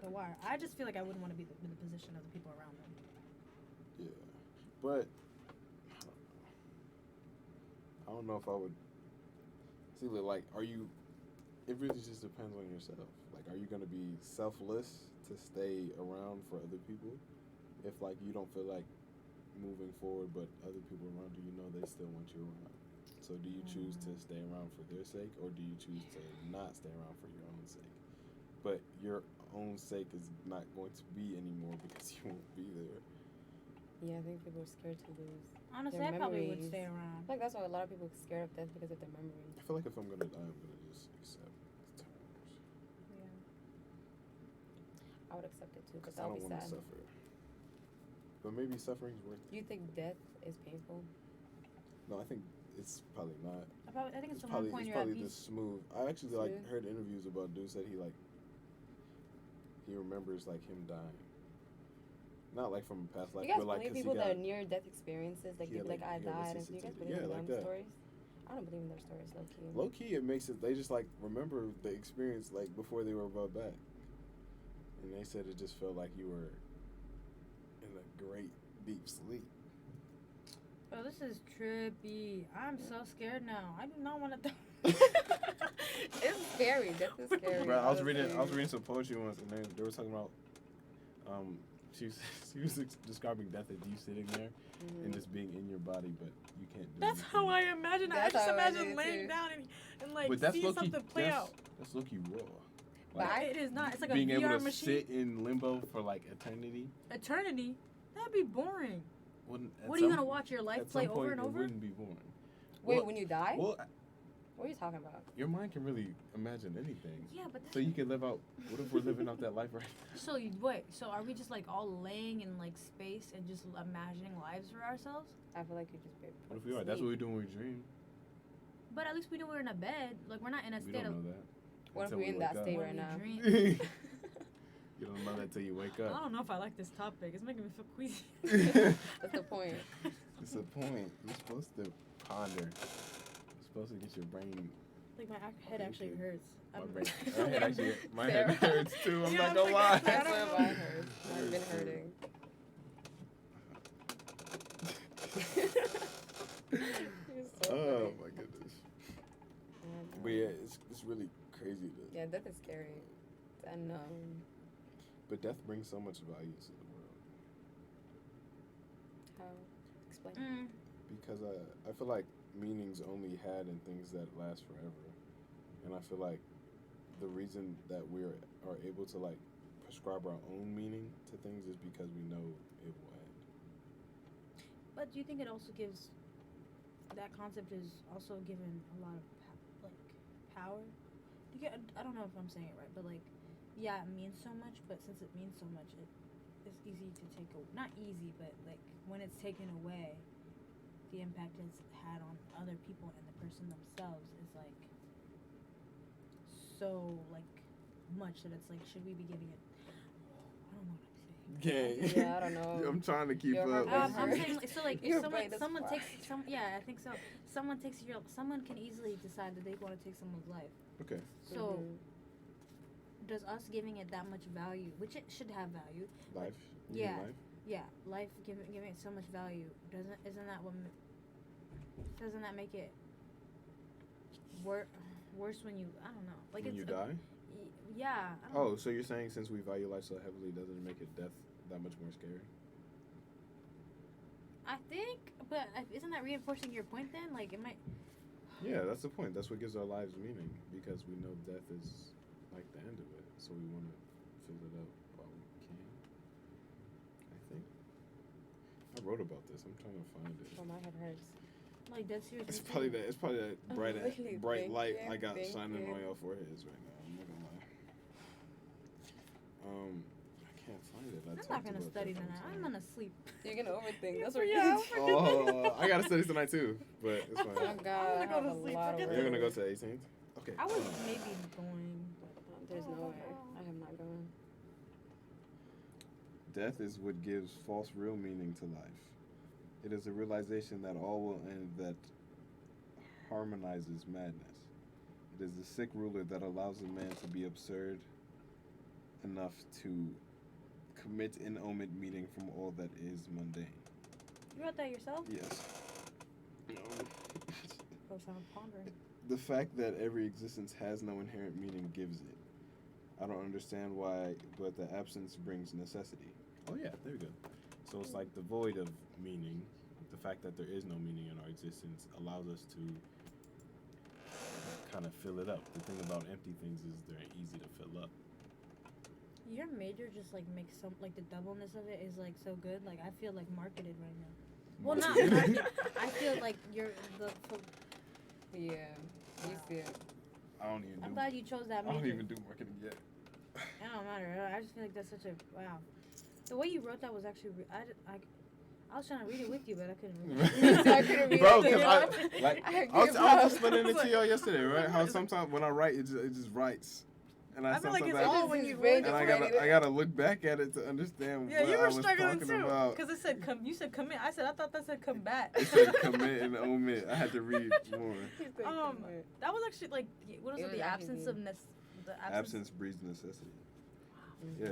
the wire. I just feel like I wouldn't want to be in the position of the people around them. Yeah, but I don't know if I would. See, like, are you? It really just depends on yourself. Like, are you gonna be selfless to stay around for other people? If like you don't feel like moving forward, but other people around you, they still want you around. So do you choose to stay around for their sake, or do you choose to not stay around for your own sake? But your own sake is not going to be anymore because you won't be there. Yeah, I think people are scared to lose. Honestly, their I probably would memories. stay around. Like, that's why a lot of people are scared of death, because of their memories. I feel like if I'm gonna die, I'm gonna just accept the terms. Yeah. I would accept it too, but Because I that'll don't be want to sad. suffer. But maybe suffering's worth it. Do you think death is painful? No, I think it's probably not. I think it's the one point It's you're at probably peace. just smooth. I actually heard interviews about dude said he remembers like him dying. Not like from a past life, You guys but like believe people that are near death experiences? Like, Yeah, they'd be like, I like, yeah, died. And do you guys believe in like them that. stories? I don't believe in their stories, low key. Low key, it makes it. They just like remember the experience like before they were brought back, and they said it just felt like you were in a great deep sleep. Oh, this is trippy. I'm so scared now. I do not want to die. It's scary. Death is scary. Bro, I was honestly. reading some poetry once, and they were talking about she was describing death as you sitting there and just being in your body, but you can't do That's anything. how I imagine it. I That's just how I imagine imagine it laying too. down and like But that's see low-key- something play out. That's low-key raw. But Like, It is not. It's like being a VR able to machine. sit in limbo for like eternity. Eternity? That'd be boring. Wouldn't- at What are you some- gonna watch your life at play some over point, and it over? wouldn't be boring. Wait, Well- when you die? Well, What are you talking about? your mind can really imagine anything. Yeah, but So you can live out. What if we're living out that life right now? So So are we just like all laying in like space and just imagining lives for ourselves? I feel like you just be What if we are? That's what we do when we dream. But at least we know we're in a bed. Like we're not in a We state don't of. know that. What if until we're we in that wake state up. right now? Dream. You don't know that till you wake I up. don't know if I like this topic. It's making me feel queasy. That's the point. It's a point. You're supposed to ponder. You're supposed to get your brain. Like my head actually hurts. My I'm- brain. My head actually. My Sarah. head hurts too. I'm Yeah, not I'm gonna like, lie. I That's don't why know. mine hurts. Mine's been hurting. You're so Oh funny. my goodness. Oh, But yeah, it's really crazy. Yeah, death is scary. It's unknown. But death brings so much value to the world. How? Explain. Because I feel like meaning's only had in things that last forever, and I feel like the reason that we are able to like prescribe our own meaning to things is because we know it will end. But do you think it also gives that concept is also given a lot of power? You get, I don't know if I'm saying it right, but like, yeah, it means so much. But since it means so much, it's easy to take not easy, but like when it's taken away, the impact it's had on other people and the person themselves is like so like much that it's like, should we be giving it? I don't know what I'm saying. Okay. Yeah, I don't know. I'm trying to keep Your up. heart I'm hurts. saying like, so like Your if brain is someone fried. takes I think so. Someone can easily decide that they want to take someone's life. Okay. So Mhm. does us giving it that much value, which it should have value. Life. You Yeah. mean life? Yeah, life giving it so much value isn't that what doesn't that make it worse when you I don't know like When it's you die? Yeah. I don't Oh, know. so you're saying since we value life so heavily, doesn't it make it death that much more scary? I think, but isn't that reinforcing your point then? Like it might. Yeah, that's the point. That's what gives our lives meaning because we know death is like the end of it. So we want to fill it up while we can. I think. I wrote about this. I'm trying to find it. Oh, my head hurts. Like that's serious. It's probably that bright really bright light I got thinking. shining on your foreheads right now. I'm not gonna lie. I can't find it. I'm not gonna study tonight. I'm gonna sleep. You're gonna overthink. That's Yeah, what yeah. Oh, I gotta study tonight too, but it's fine. Oh God, I'm gonna go I to have a sleep. lot of Forget You're gonna work. go to 18th? Okay. I was maybe going. There's no way. I am not going. Death is what gives false real meaning to life. It is a realization that all will end that harmonizes madness. It is the sick ruler that allows a man to be absurd enough to commit an omit meeting from all that is mundane. You wrote that yourself? Yes. Profound pondering. The fact that every existence has no inherent meaning gives it. I don't understand why, but the absence brings necessity. Oh yeah, there we go. So it's like the void of meaning. The fact that there is no meaning in our existence allows us to kind of fill it up. The thing about empty things is they're easy to fill up. Your major just like makes some like the doubleness of it is like so good. Like I feel like marketed right now. Well, not marketed. I feel like you're the. Yeah, you see it. I don't even I'm do. glad you chose that I major. don't even do marketing yet. It don't matter. I just feel like that's such a wow. The way you wrote that was actually I was trying to read it with you, but I couldn't read it. I couldn't read Bro, it. because I was gave up. explaining it to y'all yesterday, right? How sometimes when I write, it just writes, and I feel like sometimes it's I all when you read wrote and it. I gotta look back at it to understand Yeah, what you I were was struggling talking too, about. because it said you said commit. I thought that said combat. It said commit and omit. I had to read more. That was actually like what was It it? was The actually absence of the Absence breeds necessity. Mhm. Yeah. I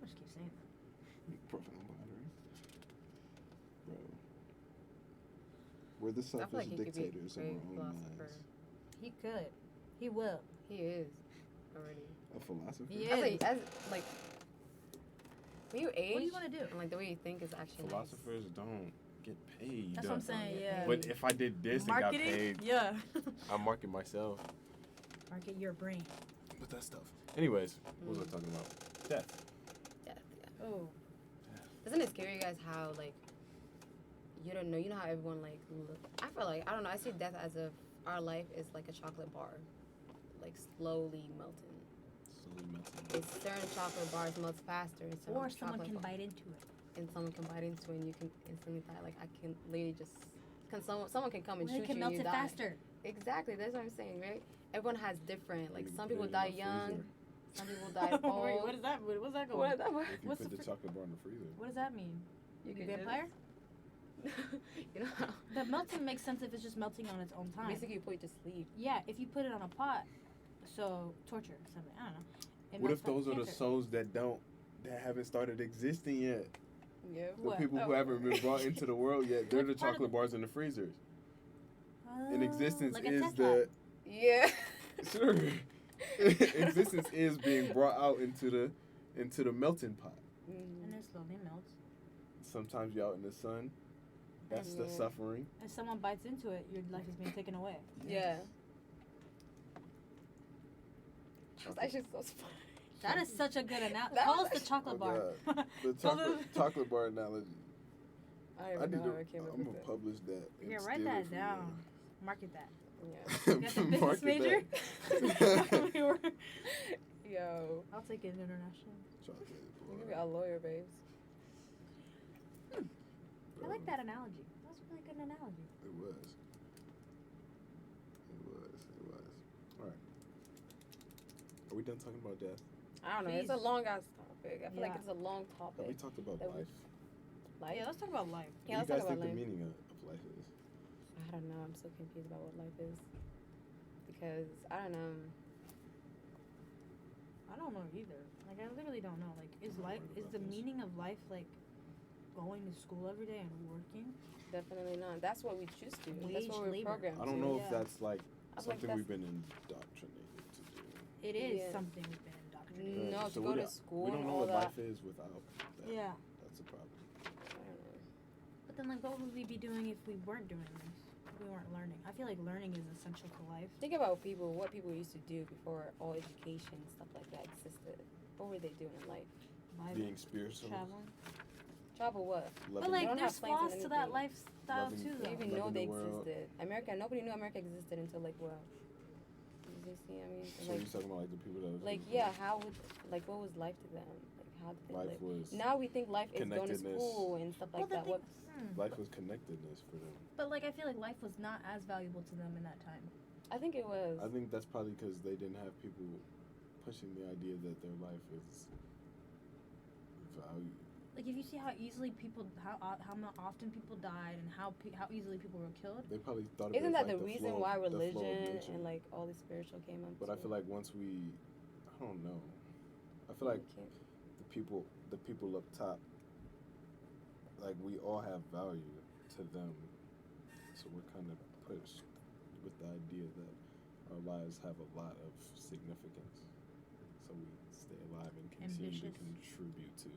must keep saying that. Profound pondering. Bro. We're the I feel selfish like he could be a dictators of our great own philosopher. minds. He could. He will. He is already. A philosopher? Yeah. As like when you age, What do you want to do? and like the way you think is actually Philosophers don't get paid. That's what I'm saying. Yeah. But if I did this Marketing. and got paid, Yeah. I market myself. Market your brain. But that stuff. Anyways, what was I talking about? Death. Nice. Yeah. Oh. Doesn't it scare you guys how like you don't know? You know how everyone like look. I feel like I don't know. I see death as if our life is like a chocolate bar, like slowly melting. Slowly melting. It's certain chocolate bars melts faster, and certain Or someone chocolate can bar- bite into it. and someone can bite into it, and you can instantly die. Like I can literally just. Can someone can come and Or shoot it can you melt and you it die. faster. Exactly, that's what I'm saying, right? Everyone has different. Like You some put people it in die the young, freezer. some people die Wait, old. what is that? What's that going? What is that? What? If you What's put the the fr- chocolate bar in the freezer. What does that mean? You You can vampire? you know how The melting makes sense if it's just melting on its own time. basically you put it to sleep. Yeah, if you put it on a pot, so torture or something. I don't know. It What melts if those like are the cancer. souls that haven't started existing yet? Yeah. The What? people who Oh. haven't been brought into the world yet, they're the What part of chocolate the- bars in the freezers. In Oh, existence like a is Tetra. the Yeah. sure. Existence is being brought out into the melting pot. And it slowly melts. Sometimes you're out in the sun. That's the Yeah. suffering. If someone bites into it, your life is being taken away. Yeah. That's actually so smart. That is such a good analogy. That Call was us the chocolate Oh, bar. The Call chocolate bar analogy. I I don't need even to. know how I came up I'm with gonna it. publish that. and Yeah, write steal that it from down. Market that. Yeah. You got the you. business Market major? that. We were- Yo. I'll take it international. Chocolate You bar. could be our lawyer, babes. I like that analogy. That's a really good analogy. It was. All right. Are we done talking about death? I don't know. It's a Please. long ass topic. I feel like Yeah. it's a long Have we topic. talked about That we- life? Life? Yeah, let's talk about life. Yeah, What let's do you talk guys about think the life. meaning of life is? I don't know. I'm so confused about what life is. Because, I don't know. I don't know either. Like, I literally don't know. Like, is the meaning of life, like, going to school every day and working? Definitely not. That's what we choose to. That's Wage what we're labor. programmed I don't to. know if Yeah. that's like I feel like something that's- we've been indoctrinated to do. It is Yeah. something we've been indoctrinated. No, So to we go to don't- school We don't and know all what that. life is without that. Yeah. That's a problem. I don't know. But then, like, what would we be doing if we weren't doing this? If we weren't learning? I feel like learning is essential to life. Think about what people used to do before all education and stuff like that existed. What were they doing in life? Being spiritual. Traveling. Travel what? But, loving- like, don't there's have planes and flaws to that anything. lifestyle, Loving- too, They though. didn't even Loving know they the world. existed. Nobody knew America existed until like what? Did you see? I mean, So like, you're talking about like the people that was like yeah, how would what was life to them? Like how did they life live? was Now we think life is going to connectedness. school and stuff like Well, the that. thing- What? life was connectedness for them. But, like, I feel like life was not as valuable to them in that time. I think it was. I think that's probably because they didn't have people pushing the idea that their life is value. Like, if you see how easily how often people died and how easily people were killed. They probably thought. Isn't that like the reason flow, why the flow of religion nature. and like all the spiritual came up? But I feel like once we, I don't know. I feel like the people up top, like we all have value to them, so we're kind of pushed with the idea that our lives have a lot of significance, so we stay alive and continue to Ambitious. contribute to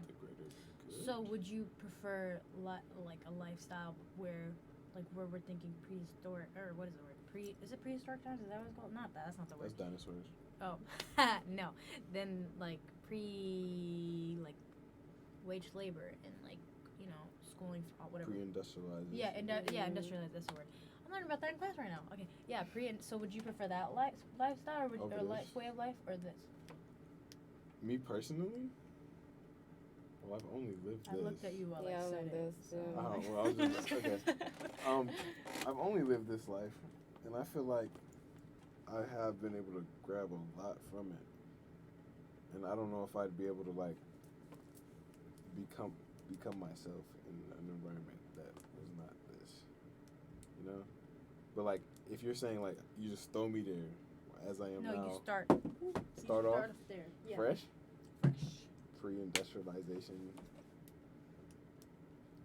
the greater good. So, would you prefer like a lifestyle where we're thinking prehistoric, or what is the word? Is it prehistoric times? Is that what it's called? Not that. That's not the word. That's dinosaurs. Oh, no. Then like wage labor and schooling for whatever. Pre-industrialized. Yeah, industrialized. That's the word. I'm learning about that in class right now. Okay, yeah, so would you prefer that lifestyle or Over this. way of life or this? Me personally, well, I've only lived this. I looked at you while Yeah, I I said love it. this, so- yeah. Oh, well, I was just okay. I've only lived this life, and I feel like I have been able to grab a lot from it. And I don't know if I'd be able to like become myself in an environment that was not this, you know. But like, if you're saying like you just throw me there as I am No, now, you start. Start off there. Yeah. fresh, Fresh. pre-industrialization.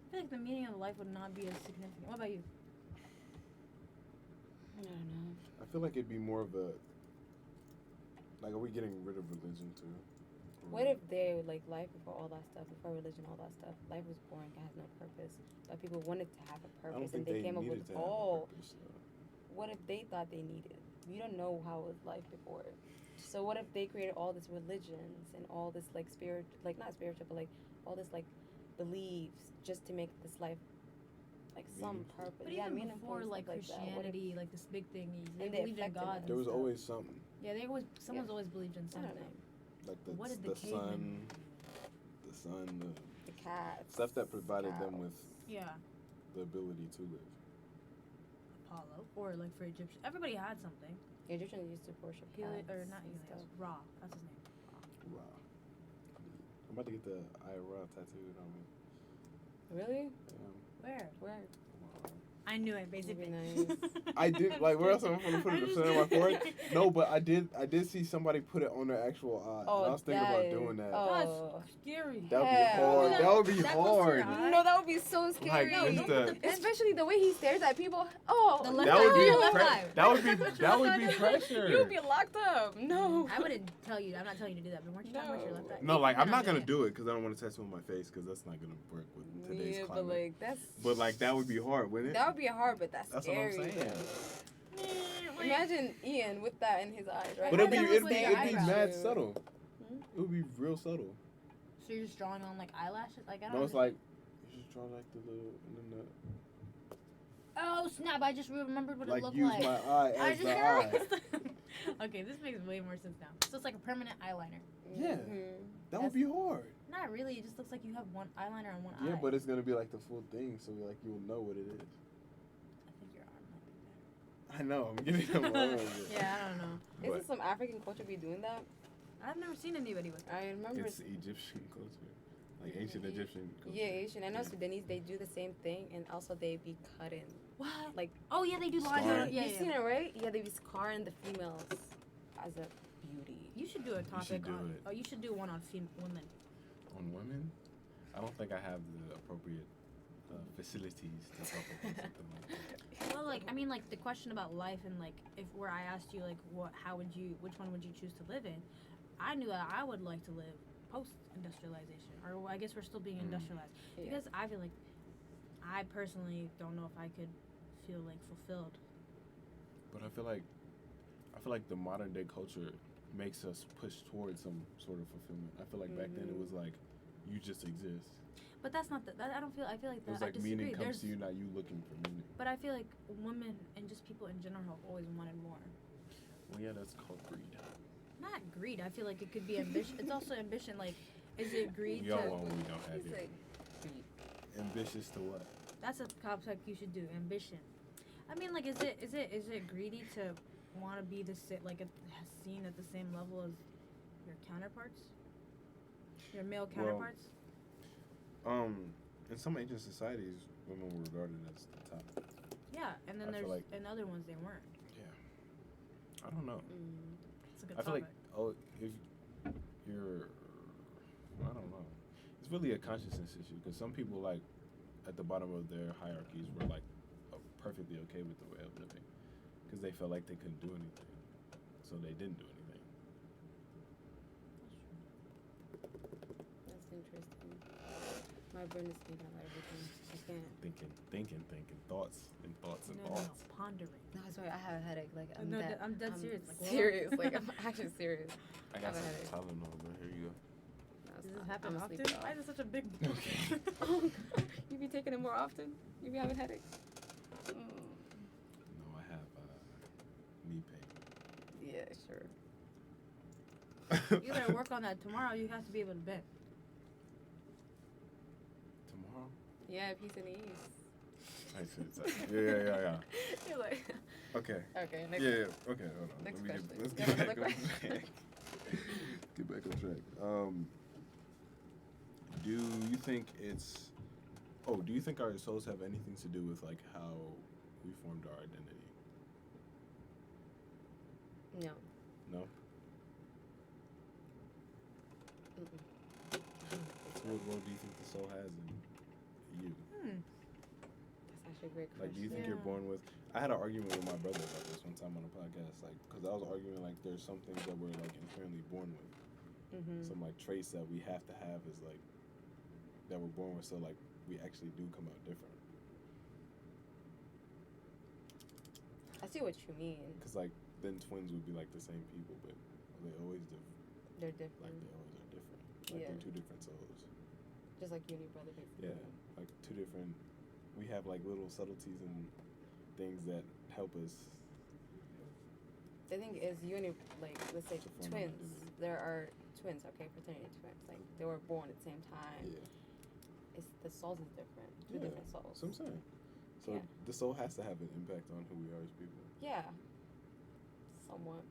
I feel like the meaning of life would not be as significant. What about you? I don't know. I feel like it'd be more of a like, are we getting rid of religion too? What if they like life before all that stuff, before religion, all that stuff? Life was boring, it has no purpose. But people wanted to have a I don't purpose, think and they came up needed with to have a purpose, though. What if they thought they needed? We don't know how it was life before. So what if they created all this religions and all this like spirit, like not spiritual, but like all this like beliefs just to make this life like some Meaningful. purpose. But Yeah, even meaningful before and like stuff that. What if- Christianity, like this big thing, they And they believed in affected God. us. There was stuff. always something, Yeah, someone's always believed in I don't something. know. like What did the the cavemen- sun, The cats. stuff that provided them cows. with Yeah, the ability to live. Apollo, or like for Egyptian, everybody had something. Egyptians used to worship cats Or not and Helios, stuff. Ra. That's his name. Ra. I'm about to get the I Ra tattooed on me. Really? Where? Where? I knew it, basically. Nice. I did like where else am I gonna put it? On my forehead? No, but I did see somebody put it on their actual eye. Oh, and I was thinking that about is- doing that. oh. That's scary. That would be hell. hard. Yeah. That would be That close to your hard. eye? No, that would be so scary. Like, just the- Especially the way he stares at people. Oh, The left That eye would or be your left pre- eye? that would be pressure. you would be locked up. No. I wouldn't tell you. I'm not telling you to do that. But weren't you talking about your left eye? No, like I'm not doing gonna do it because I don't want to tattoo on my face because that's not gonna work with today's Yeah, climate. but like that's. But like that would be hard, wouldn't it? That would be hard, but that's That's what I'm scary. saying. Imagine Ian with that in his eyes, right? But How it'd be does that it'd look be with it'd your be eyebrows? mad subtle. Hmm? It would be real subtle. So you're just drawing on like eyelashes? Like I don't No, it's understand. like you just draw like the little and then Oh snap! I just remembered what like it looked use like. my eye I as just the eye. realized. Okay, this makes way more sense now. So it's like a permanent eyeliner. Yeah. Mhm. That would be hard. Not really. It just looks like you have one eyeliner on one eye. Yeah, but it's gonna be like the full thing, so like you'll know what it is. I think your arm might be better. I know. I'm giving him one. Yeah, I don't know. Isn't some African culture be doing that? I've never seen anybody with that. I remember. It's Egyptian culture, like ancient Egyptian culture. Yeah, Asian. I know Yeah. Sudanese. They do the same thing, and also they be cutting. What? Like, Oh yeah, they do lines. Scarring. Yeah, you yeah. seen it, right? Yeah, they be scarring the females as a beauty. You should do a topic do on. it. Oh, you should do one on women. On women, I don't think I have the appropriate facilities to talk about something like that. Well, like I mean, like the question about life and like if where I asked you like which one would you choose to live in? I knew that I would like to live post-industrialization, or I guess we're still being industrialized because I feel like I personally don't know if I could feel like fulfilled. But I feel like the modern day culture makes us push towards some sort of fulfillment. I feel like back then it was like you just exist. But that's not that. I don't feel. I feel like It was that. like I disagree. meaning comes to you, not you looking for meaning. But I feel like women and just people in general have always wanted more. Well, yeah, that's called greed. Not greed. I feel like it could be ambition. It's also ambition. Like, is it greed We all to? want what we don't have He's yet. like, Ambitious to what? That's a concept you should do. Ambition. I mean, like, is it greedy to want to be seen at the same level as your counterparts? Your male counterparts? In some ancient societies, women were regarded as the top. Yeah, and then I there's feel like- in other ones they weren't. I don't know. It's a good I feel topic. like if you're, I don't know. It's really a consciousness issue because some people like at the bottom of their hierarchies were like perfectly okay with the way of living because they felt like they couldn't do anything, so they didn't do anything. that's interesting. My brain is thinking about everything. I can't. Thinking, thoughts and thoughts and No, thoughts. pondering. No, I swear, I have a headache. Like, I'm No, dead. I'm dead serious. Like, what? serious. Like, I'm actually serious. I got have a some headache. Tylenol, man. Here you go. No, it's Does this not. happen I'm often? asleep, Why is it such a big? Okay. Oh, you be taking it more often? You be having headaches? No, I have knee pain. Yeah, sure. You better work on that tomorrow. You have to be able to bend. Tomorrow? Yeah, if he's in the east. I see. Yeah. You're like, Okay. okay, next. Yeah. Okay. Hold on. Next Let me question. let's You get have back another on track. Get back on track. Do you think it's? Oh, do you think our souls have anything to do with like how we formed our identity? No. No. Mm-mm. What role do you think the soul has in you? That's actually a great question. Like, do you think you're Yeah. born with? I had an argument with my brother about this one time on a podcast, like, because I was arguing like there's some things that we're like inherently born with, some like traits that we have to have is like that we're born with, so like we actually do come out different. I see what you mean. Because like then twins would be like the same people, but they always They're like different. they always are different. Like Yeah. they're two different souls. Just like you and your brother, basically. Yeah, like two different. We have like little subtleties and things that help us. The thing is, you and your, like, let's say To form an twins. identity. There are twins, okay, fraternity twins. Like, they were born at the same time. Yeah, It's the souls is different. Two Yeah. different souls. that's what I'm saying. So Yeah. the soul has to have an impact on who we are as people. Yeah. Somewhat.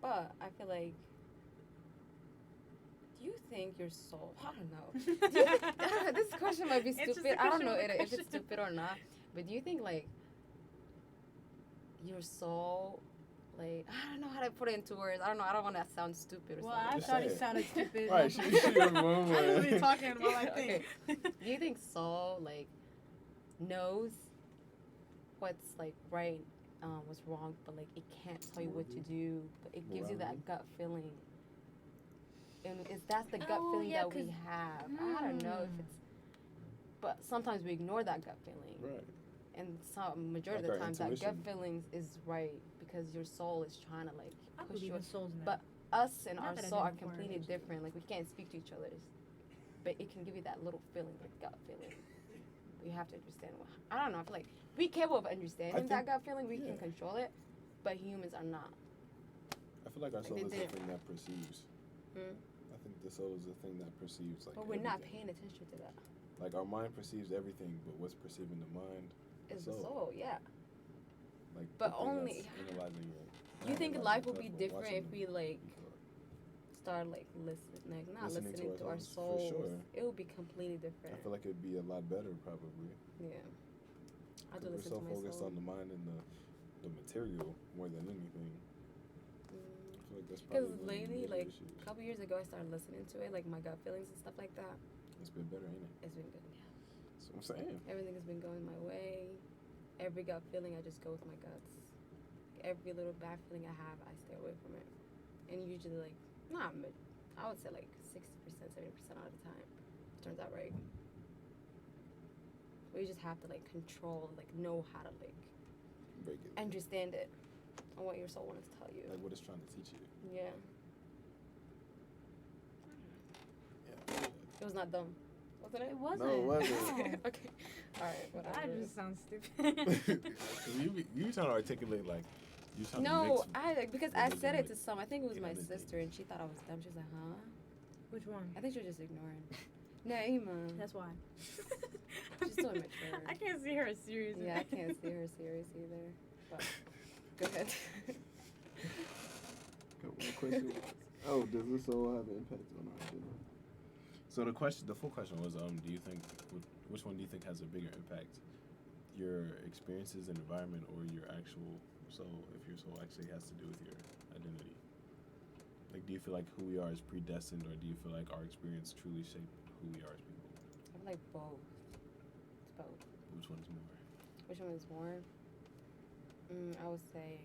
But I feel like. Do you think your soul? I don't know. Do you think, this question might be It's just stupid. a I don't know question, if question. it's stupid or not. But do you think like your soul, like I don't know how to put it into words. I don't know. I don't want to sound stupid or Well, something. I Just thought say he it. sounded stupid. Right, she was one I'm way. really talking while I Okay. think. Do you think soul like knows what's like right, what's wrong, but like it can't tell you what to do, but it gives you that Morality. gut feeling. And that's the gut Oh, feeling yeah, that we 'cause- have. I don't know if it's, but sometimes we ignore that gut feeling. Right. And some majority Like of the our times that gut intuition. feelings is right because your soul is trying to like I push believe you. in souls now. But us and Not our that I soul did are before I completely was. different. Like we can't speak to each other, but it can give you that little feeling, like gut feeling. You have to understand. I don't know. I feel like we capable of understanding that think- gut feeling. We yeah. can control it, but humans are not. I feel like our Like soul they is the did. thing that perceives. Hmm? I think the soul is the thing that perceives like But we're not everything. paying attention to that. Like our mind perceives everything, but what's perceiving the mind? It's The the soul. soul, yeah. Like But the thing only- that's analyzing it. Do you Not think analyzing life it, will be but different watching if we like people. start like listening, not Listening listening to to our ourselves, for souls? sure. It would be completely I different. feel like it'd be a lot better probably. Yeah. I do 'Cause we're listen so to my focused soul. on the mind and the material more than anything. Mm. I feel like that's Because probably one of the lately, major like issues. a couple years ago, I started listening to it, like my gut feelings and stuff like that. It's been better, ain't it? It's been good. Yeah. That's what I'm saying. Everything has been going my way. Every gut feeling, I just go with my guts. Every little bad feeling I have, I stay away from it. And usually, like, I would say like 60%, 70% out of the time, it turns out right. But you just have to like control, like know how to like Break it. understand it and what your soul wants to tell you. Like what it's trying to teach you. Yeah. Yeah. It was not dumb. Wasn't it? It wasn't. No, it wasn't. No. Okay. Alright, whatever. I just sound stupid. you trying to articulate like you trying to No, mix because I religion said it with to some. I think it was my other sister, and she thought I was dumb. She was like, "Huh?" Which one? I think she was just ignoring. Naima. That's why. She's so immature. I can't see her as serious. Yeah, I can't see her serious either. But go ahead. The question was, oh, does this soul have an impact on our identity? So the full question was, do you think, which one do you think has a bigger impact? Your experiences and environment, or your actual soul, if your soul actually has to do with your identity? Like, do you feel like who we are is predestined, or do you feel like our experience truly shaped who we are as people? I feel like both. It's both. Which one is more? Which one is more? I would say,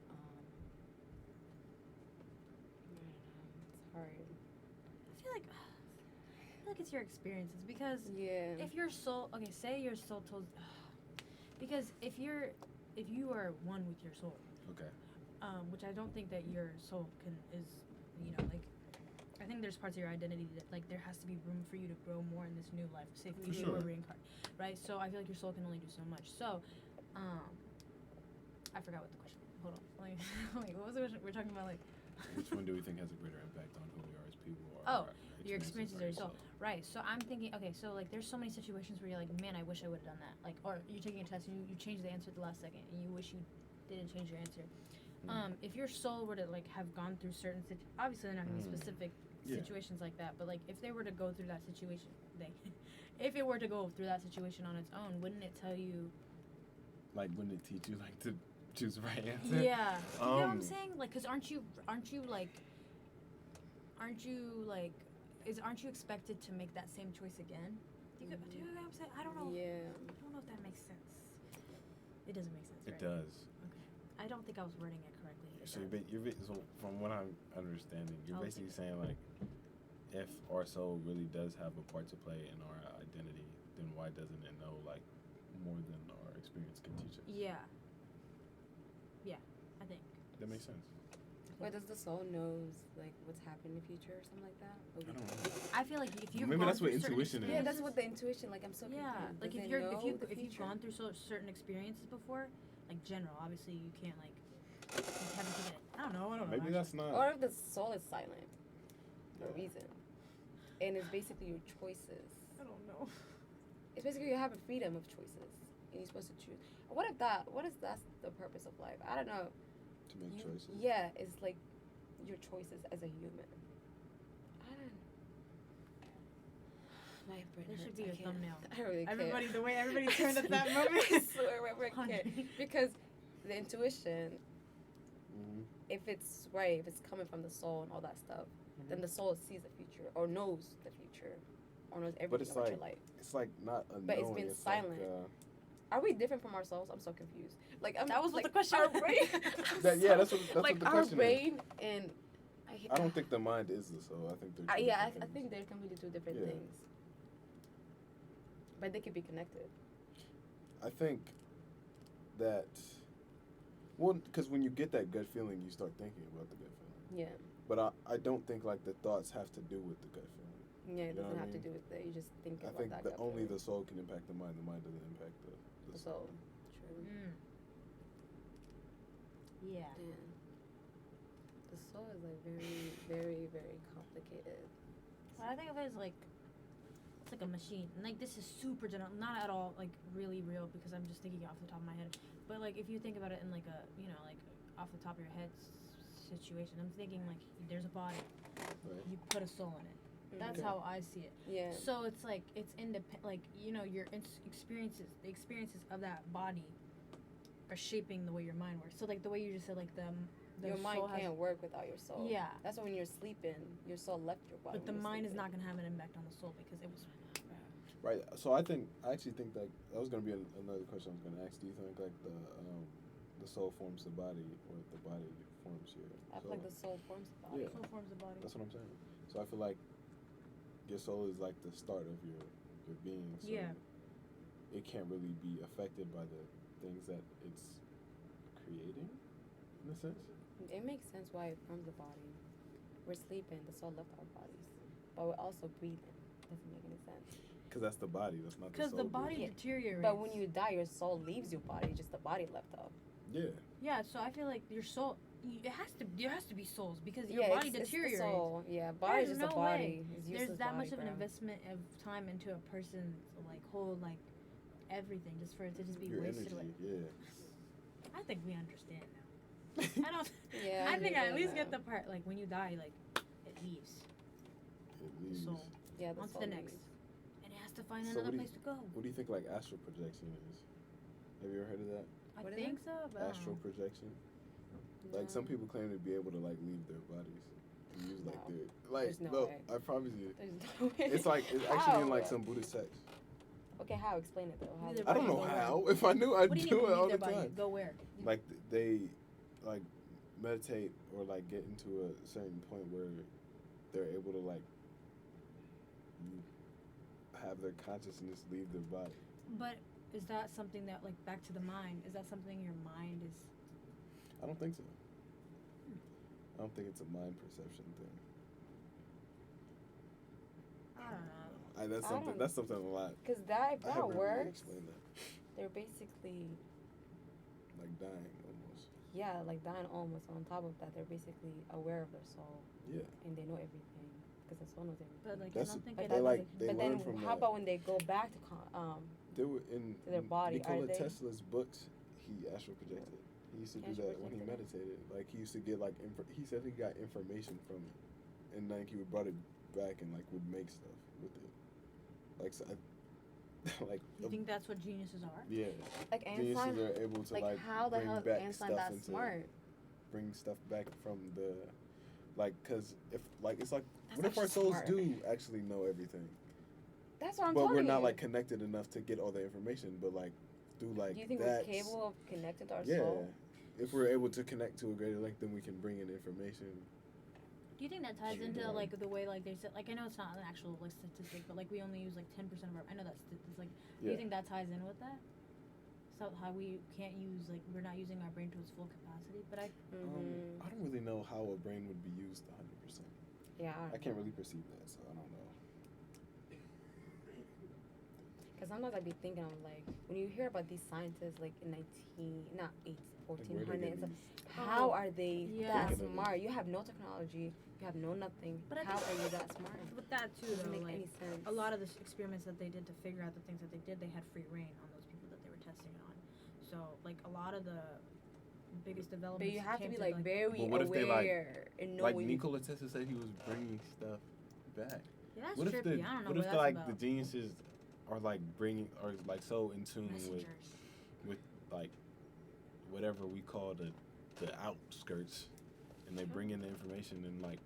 I don't know. It's hard. I feel like it's your experiences because Yeah. if your soul, okay, say your soul told, because if you are one with your soul, Okay. which I don't think that your soul is, like, I think there's parts of your identity that, like, there has to be room for you to grow more in this new life. Say if you were reincarnated, right? So I feel like your soul can only do so much. So, I forgot what the question was. Hold on. Wait, what was the question? We're talking about, like... Which one do we think has a greater impact on who we are as people? Or Oh, our your experiences or your soul. yourself? Right, so I'm thinking, okay, so, like, there's so many situations where you're like, man, I wish I would have done that. Like, or you're taking a test and you change the answer at the last second and you wish you didn't change your answer. If your soul were to, like, have gone through certain obviously they're not going to be specific situations like that, but, like, if they were to go through that situation, if it were to go through that situation on its own, wouldn't it tell you... Like, wouldn't it teach you, like, to choose the right answer? Yeah. You know what I'm saying? Like, because aren't you expected to make that same choice again? Do you know what I'm saying? I don't know. Yeah. I don't know if that makes sense. It doesn't make sense, It right? does. Okay. I don't think I was wording it correctly. So so from what I'm understanding, you're I'll basically take saying, like, if our soul really does have a part to play in our identity, then why doesn't it know, like, more than our experience can teach us? Yeah. Yeah, I think. That makes sense. Wait, does the soul knows like what's happening in the future or something like that? I don't know. I feel like if you've Maybe gone that's what through certain intuition is. Yeah, that's what the intuition. Like I'm so Yeah, confused. like Does if it you're know the if you've future? gone through certain experiences before, like general, obviously you can't like you haven't taken it. I don't know. Maybe that's not. Or if the soul is silent for a reason, and it's basically your choices. I don't know. It's basically you have a freedom of choices, and you're supposed to choose. What if that's the purpose of life? I don't know. To make choices. Yeah, it's like your choices as a human. I don't. My brain There hurts. should be I a can't. thumbnail. I really can't. The way everybody turned at that moment. I swear, my brain can't. Honey. Because the intuition, Mm-hmm. if it's right, if it's coming from the soul and all that stuff, then the soul sees the future or knows the future or knows everything it's about like- your life. It's like not a But it's knowing, been like, silent. Are we different from ourselves? I'm so confused. Like That was what like, the question Our was. brain. that's what like the our question is. brain and. I don't think the mind is the soul. I think they're. two Yeah, I different think things. they're completely two different Yeah. things. But they could be connected. I think that. Well, because when you get that gut feeling, you start thinking about the gut feeling. Yeah. But I don't think like the thoughts have to do with the gut feeling. Yeah, it You know doesn't what I have to mean? do with that. You just think I about think that. that gut only feeling. the soul can impact the mind. The mind doesn't impact the The soul. soul. True. Yeah. Yeah. The soul is like very, very, very complicated. Well, I think of it as like it's like a machine, and like this is super general, not at all like really real because I'm just thinking off the top of my head. But like if you think about it in like a like off the top of your head situation, I'm thinking like there's a body, Right. you put a soul in it. That's Okay. how I see it. Yeah. So it's like it's independent, like your experiences, the experiences of that body are shaping the way your mind works. So like the way you just said, like the Your mind soul has, can't work without your soul. Yeah. That's why when you're sleeping, your soul left your body. but the when you're mind is sleeping. not gonna have an impact on the soul because it was. Right. So I actually think that was gonna be another question I was gonna ask. Do you think like the soul forms the body, or the body forms your? I feel like the soul forms the body. Yeah. Soul forms the body. That's what I'm saying. So I feel like your soul is like the start of your being. So Yeah. It can't really be affected by the things that it's creating, in a sense. It makes sense why it forms the body. We're sleeping, the soul left our bodies, but we're also breathing. Doesn't make any sense. Because that's the body. That's not the soul. Because the body Yeah. deteriorates. But when you die, your soul leaves your body. Just the body left up. Yeah. Yeah, so I feel like your soul. There has to be souls because your Yeah, body it's deteriorates. the soul. Yeah, body's There's just a no body. way. It's There's useless that body, much of an bro. investment of time into a person's like whole like everything just for it to just be Your wasted. energy. Like, Yeah. I think we understand now. I don't. Yeah, I think I at least know. get the part like when you die, like it leaves It the leaves. soul. Yeah, On to soul the next. leaves. And it has to find So another what do you- place to go. What do you think like astral projection is? Have you ever heard of that? I What is think so, but I don't Astral know. projection. Like some No. people claim to be able to like leave their bodies and use like No. their like There's no no, way. I promise you. There's no way. It's actually in like How? some Buddhist text. Okay, how? Explain it though. How? Neither I don't know Go how. where? If I knew, I'd What do you do mean it all leave the their body? time. Go where? Like they like meditate or like get into a certain point where they're able to like have their consciousness leave their body. But is that something that like back to the mind? Is that something your mind is? I don't think so. I don't think it's a mind perception thing. I don't know. That's I something. don't- That's something a lot. Because that I haven't really works. explained that. They're basically Like dying almost. yeah, like dying almost. On top of that, they're basically aware of their soul Yeah. and they know everything because the soul knows everything. But like That's- I don't think But it they that like doesn't- they but learn then from how that. about when they go back to They were in to their body, Nikola are they? Tesla's books. He astral projected. He used to do Astral that when he projected? meditated. Like he used to get like he said he got information from it, and like he would brought it back and like would make stuff with it. Like so, like you think that's what geniuses are? yeah, like geniuses Einstein. are able to Like, like how the bring hell is back Einstein stuff that into smart? bring stuff back from the like because if like it's like That's what if our actually souls smart. do actually know everything, That's what I'm but telling we're not you. like connected enough to get all the information, but like through like Do you think that's- we're capable of connecting to our yeah. soul? If we're able to connect to a greater length, then we can bring in information. Do you think that ties Sure. into like the way like they said like I know it's not an actual like statistic but like we only use like 10% of our I know that's it's like do Yeah. you think that ties in with that? So how we can't use like we're not using our brain to its full capacity, but I Mm-hmm. I don't really know how a brain would be used 100%. Yeah, I can't really perceive that, so I don't know. Because sometimes I be thinking, I'm like, when you hear about these scientists, like in 1400s, how are they Yeah. that Thinking of it. smart? You have no technology, you have no nothing. But I How think- are you that smart? with that too Doesn't though make like any sense. a lot of the experiments that they did to figure out the things that they did they had free reign on those people that they were testing it on. So like a lot of the biggest developments But you have to came be like very But what if they, like- aware and know Like when you. Nikola Tesla said he was bringing stuff back. yeah, that's What if trippy. the I don't know what what if that's like about. the geniuses are like bringing are like so in tune Messengers. with like whatever we call the outskirts, and they bring in the information and like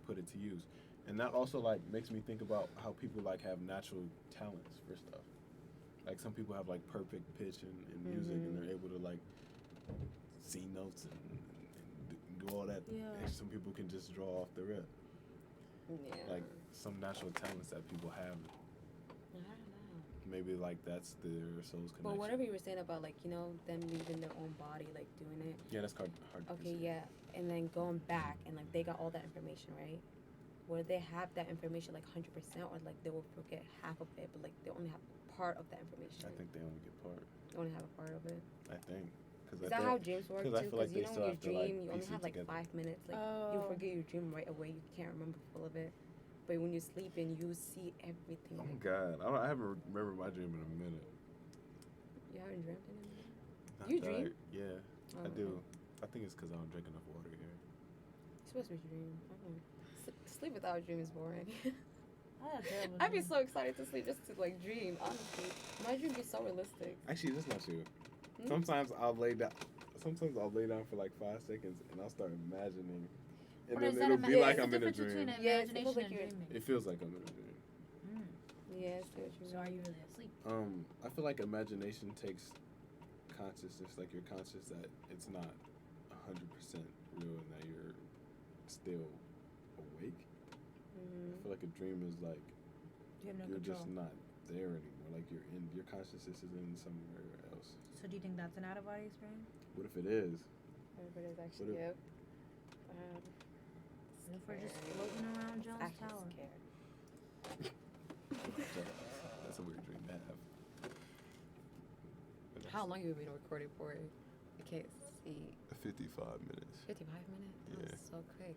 put it to use. And that also like makes me think about how people like have natural talents for stuff. Like some people have like perfect pitch in music, and they're able to like see notes and do all that. Yeah. And some people can just draw off the rip. Yeah. Like some natural talents that people have. I don't know. Maybe like that's their soul's connection. But whatever you were saying about like them leaving their own body, like doing it. Yeah, that's hard to Okay, perceive. yeah, and then going back and like they got all that information, right? Where they have that information like 100%, or like they will forget half of it, but like they only have part of that information. I think they only get part. They only have a part of it. I think. Cause Is that how dreams work 'cause I too? feel Because like you they know still when you have to, like, dream, you only piece it have like together. 5 minutes. Like Oh. you forget your dream right away. You can't remember full of it. But when you sleep and you see everything. Oh my god, I haven't remembered my dream in a minute. You haven't dreamt in it? Not You that dream? Yeah, Oh, I do. okay. I think it's because I don't drink enough water here. You're supposed to be dreaming. I don't know. Sleep without a dream is boring. I had a terrible I'd be dream. so excited to sleep just to like dream. Honestly, my dream be so realistic. Actually, that's not true. Hmm? Sometimes I'll lay down. sometimes I'll lay down for like 5 seconds and I'll start imagining, and Or then is that it'll be yeah, like it's I'm in a difference dream. between an Yeah, it imagination feels like and you're- dreaming. It feels like I'm in a dream. Yeah, I see what you So are you really asleep? I feel like imagination takes consciousness, like you're conscious that it's not 100% real and that you're still awake. I feel like a dream is like You have no you're control. just not there anymore. Like your consciousness is in somewhere else. So do you think that's an out of body experience? What if it is? Everybody's actually, What yep. What if we're just floating around Jones Actually Tower? scared. That's a weird dream to have. But How long have you been recording for? I can't see. 55 minutes. 55 minutes? Yeah. That's so quick.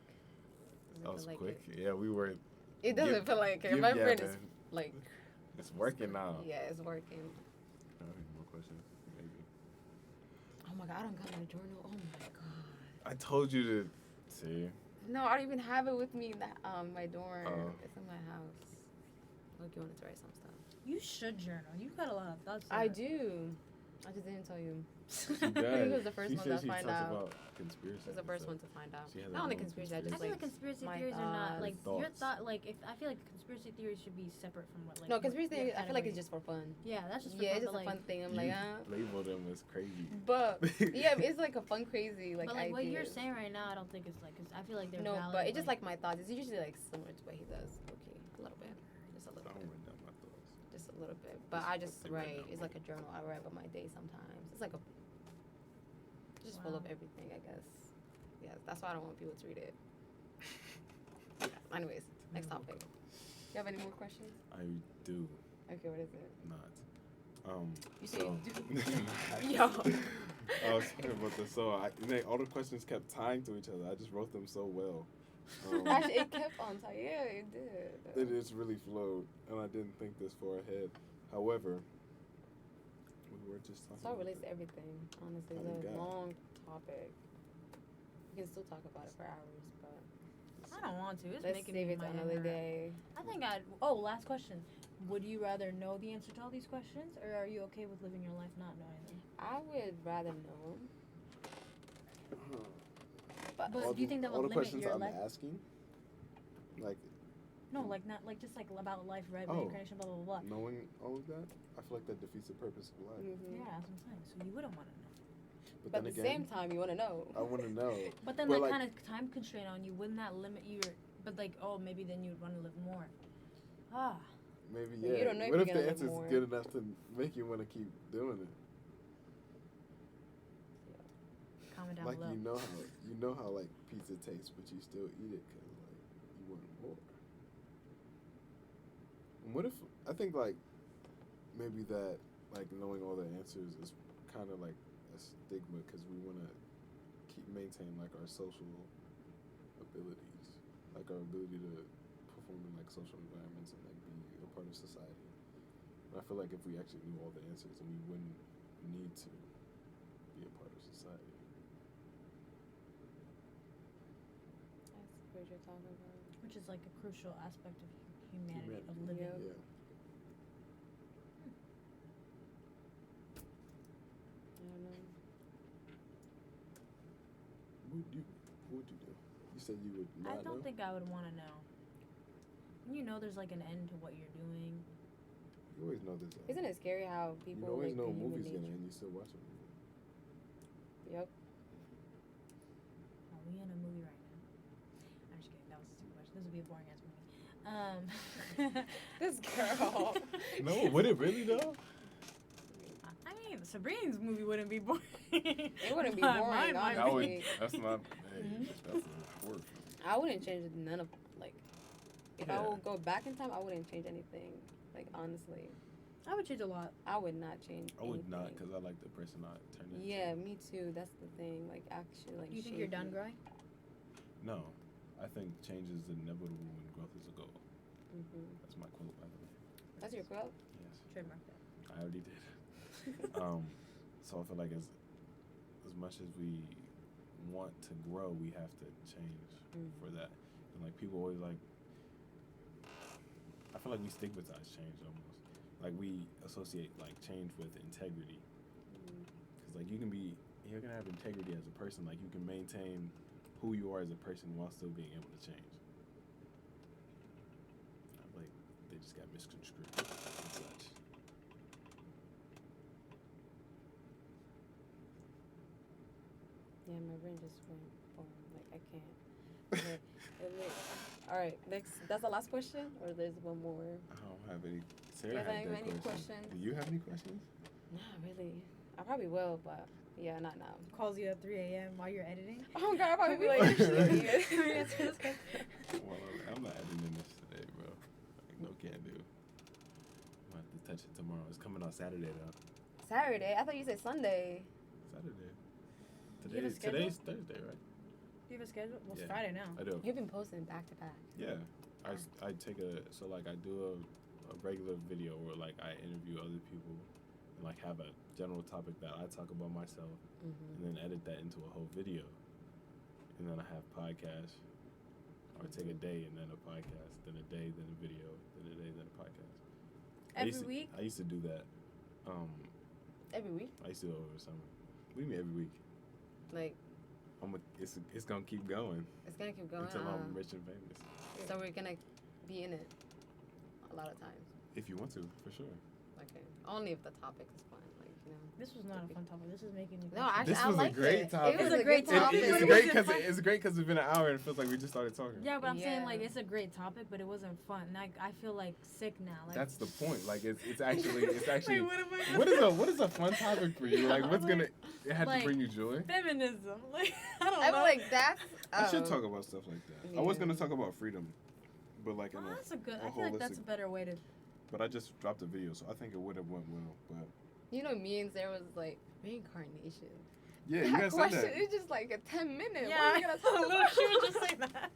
Doesn't That was feel like quick. It, Yeah, we were. it doesn't Give- feel like it. give My brain is yapping. like. It's working now. Yeah, it's working. Any more questions? Maybe. Oh my god, I don't got my journal. Oh my god. I told you to see. No, I don't even have it with me in the, my dorm. Oh. It's in my house. Look, you wanted to write some stuff. You should journal. You've got a lot of thoughts. I do. I just didn't tell you. She He does. was the first She one said to she find talks out. about conspiracy. He was the first one to find out. She has Not her only own conspiracy, I just I feel like. like conspiracy my theories are not thoughts. like your Thoughts. thought. Like if I feel like conspiracy theories should be separate from what like. No, what conspiracy your theory, I feel like category- it's just for fun. Yeah, that's just for Yeah, fun, it's just but, a fun thing. I'm You like, label them as crazy. But yeah, it's like a fun, crazy like but like what you're ideas. saying right now, I don't think it's like. Cause I feel like they're No, valid, but it's just like my thoughts. It's usually like similar to what he does. Okay, a little bit, just a I little don't bit, write down my thoughts. just a little bit. But I just They write write. down It's like a journal. I write about my day sometimes. It's like a just full of Wow. everything, I guess. Yeah, that's why I don't want people to read it. Anyways, next topic. You have any more questions? I do Okay, what is it? not. You say so, you Yo. I was talking about this. So all the questions kept tying to each other. I just wrote them so well. Actually, it kept on time. Yeah, it did. It just really flowed, and I didn't think this far ahead. However, we were just talking. So about relates it. to everything. Honestly, Oh my it's a God. long topic. We can still talk about it for hours, but I don't want to. It's let's making save me it to my another inner- day. I think I'd. Oh, last question. Would you rather know the answer to all these questions, or are you okay with living your life not knowing them? I would rather know. But But do you think that all would the limit questions your I'm life? asking, like No, like not like just like about life, right? Oh. Reincarnation, blah blah blah. knowing all of that, I feel like that defeats the purpose of life. mhm. Yeah, that's what I'm saying. So you wouldn't want to know. But then at the again, same time, you want to know. I want to know. But then But, that like- kind of time constraint on you, wouldn't that limit your? But like, oh, maybe then you'd want to live more. Ah, Maybe But you yeah. don't know if What you're if gonna the live answer's more. good enough to make you want to keep doing it? comment down Like below. you know how like pizza tastes, but you still eat it because like you want more. And what if I think like maybe that like knowing all the answers is kind of like a stigma because we want to maintain like our social abilities, like our ability to perform in like social environments and like be a part of society. And I feel like if we actually knew all the answers, then we wouldn't need to be a part of society. That's what you're talking about. Which is like a crucial aspect of humanity, of Humanity. living. Yeah. Yeah. I don't know. What would you do? You said you would not I don't know? think I would want to know. When you know there's like an end to what you're doing. You always know this. Isn't it scary how You people always like know a the human movie's gonna nature? end. You still watch a movie. Yep. Are we in a movie right now? I'm just kidding. That was too much. This would be a boring ass movie. This girl. No, would it really though? I mean, Sabrine's movie wouldn't be boring. It wouldn't be Mine- boring, mine That would would. be. That's not. Hey, that's a horror film. I wouldn't change none of like. If I Yeah. would go back in time, I wouldn't change anything. Like honestly, I would change a lot. I would not change. I would not, anything. because I like the person I turned into. Yeah, me too. That's the thing. Like actually, like. Do you think you're shape done me. growing? No, I think change is inevitable when growth is a goal. Mhm. That's my quote, by the way. That's your quote. Yes, Trademark that. I already did. So I feel like as much as we want to grow, we have to change for that. And like people always like, I feel like we stigmatize change almost. Like we associate like change with integrity. Because like you can be you're gonna have integrity as a person. Like you can maintain who you are as a person while still being able to change. Like they just got misconstrued and such. Yeah, my brain just went boom. Like I can't. Okay. All right, next. That's the last question, or there's one more? I don't have any. Do Sarah you have had any that question. questions? Do you have any questions? Not really. I probably will, but yeah, not now. Calls you at 3 a.m. while you're editing. Oh God, I probably be like, Right. Can we answer this question? Well, I'm not editing this today, bro. Like, no can do. I'm gonna have to touch it tomorrow. It's coming out Saturday though. Saturday? I thought you said Sunday. Saturday. Do you have a schedule? Today's Thursday, right? Do you have a schedule? Well, it's Yeah. Friday now. I do. You've been posting back to back. Yeah. I take a I do a regular video where like I interview other people and like have a general topic that I talk about myself and then edit that into a whole video. And then I have podcasts. Or take a day and then a podcast, then a day, then a video, then a day, then a podcast. Every week? I used to do that. Every week? I used to do it over the summer. What do you mean every week? Like, It's gonna keep going it's gonna keep going. until I'm rich and famous. So we're gonna be in it a lot of times. If you want to, for sure. Okay. Only if the topic is fun, like, you know. This was not a fun topic. This is making me. No, actually, This I was a liked great it. topic. It was a great great topic. It's It great wasn't because it's been an hour and it feels like we just started talking. Yeah, but I'm saying like Yeah. it's a great topic, but it wasn't fun. And I feel like sick now. Like That's the point. Like it's actually Wait, what am I? what is a fun topic for you? Like what's gonna it had to Like, bring you joy? Feminism. Like I don't I know. feel like that's. I should talk about stuff like that. I was Yeah. gonna talk about freedom, but like in Oh, a, that's a good. a I feel like that's a holistic- better way to. but I just dropped a video, so I think it would have went well. But You know, me and Sarah was like, reincarnation. yeah, you That guys said question that. is just like a 10-minute. Yeah, What are we gonna talk about? she would just say that.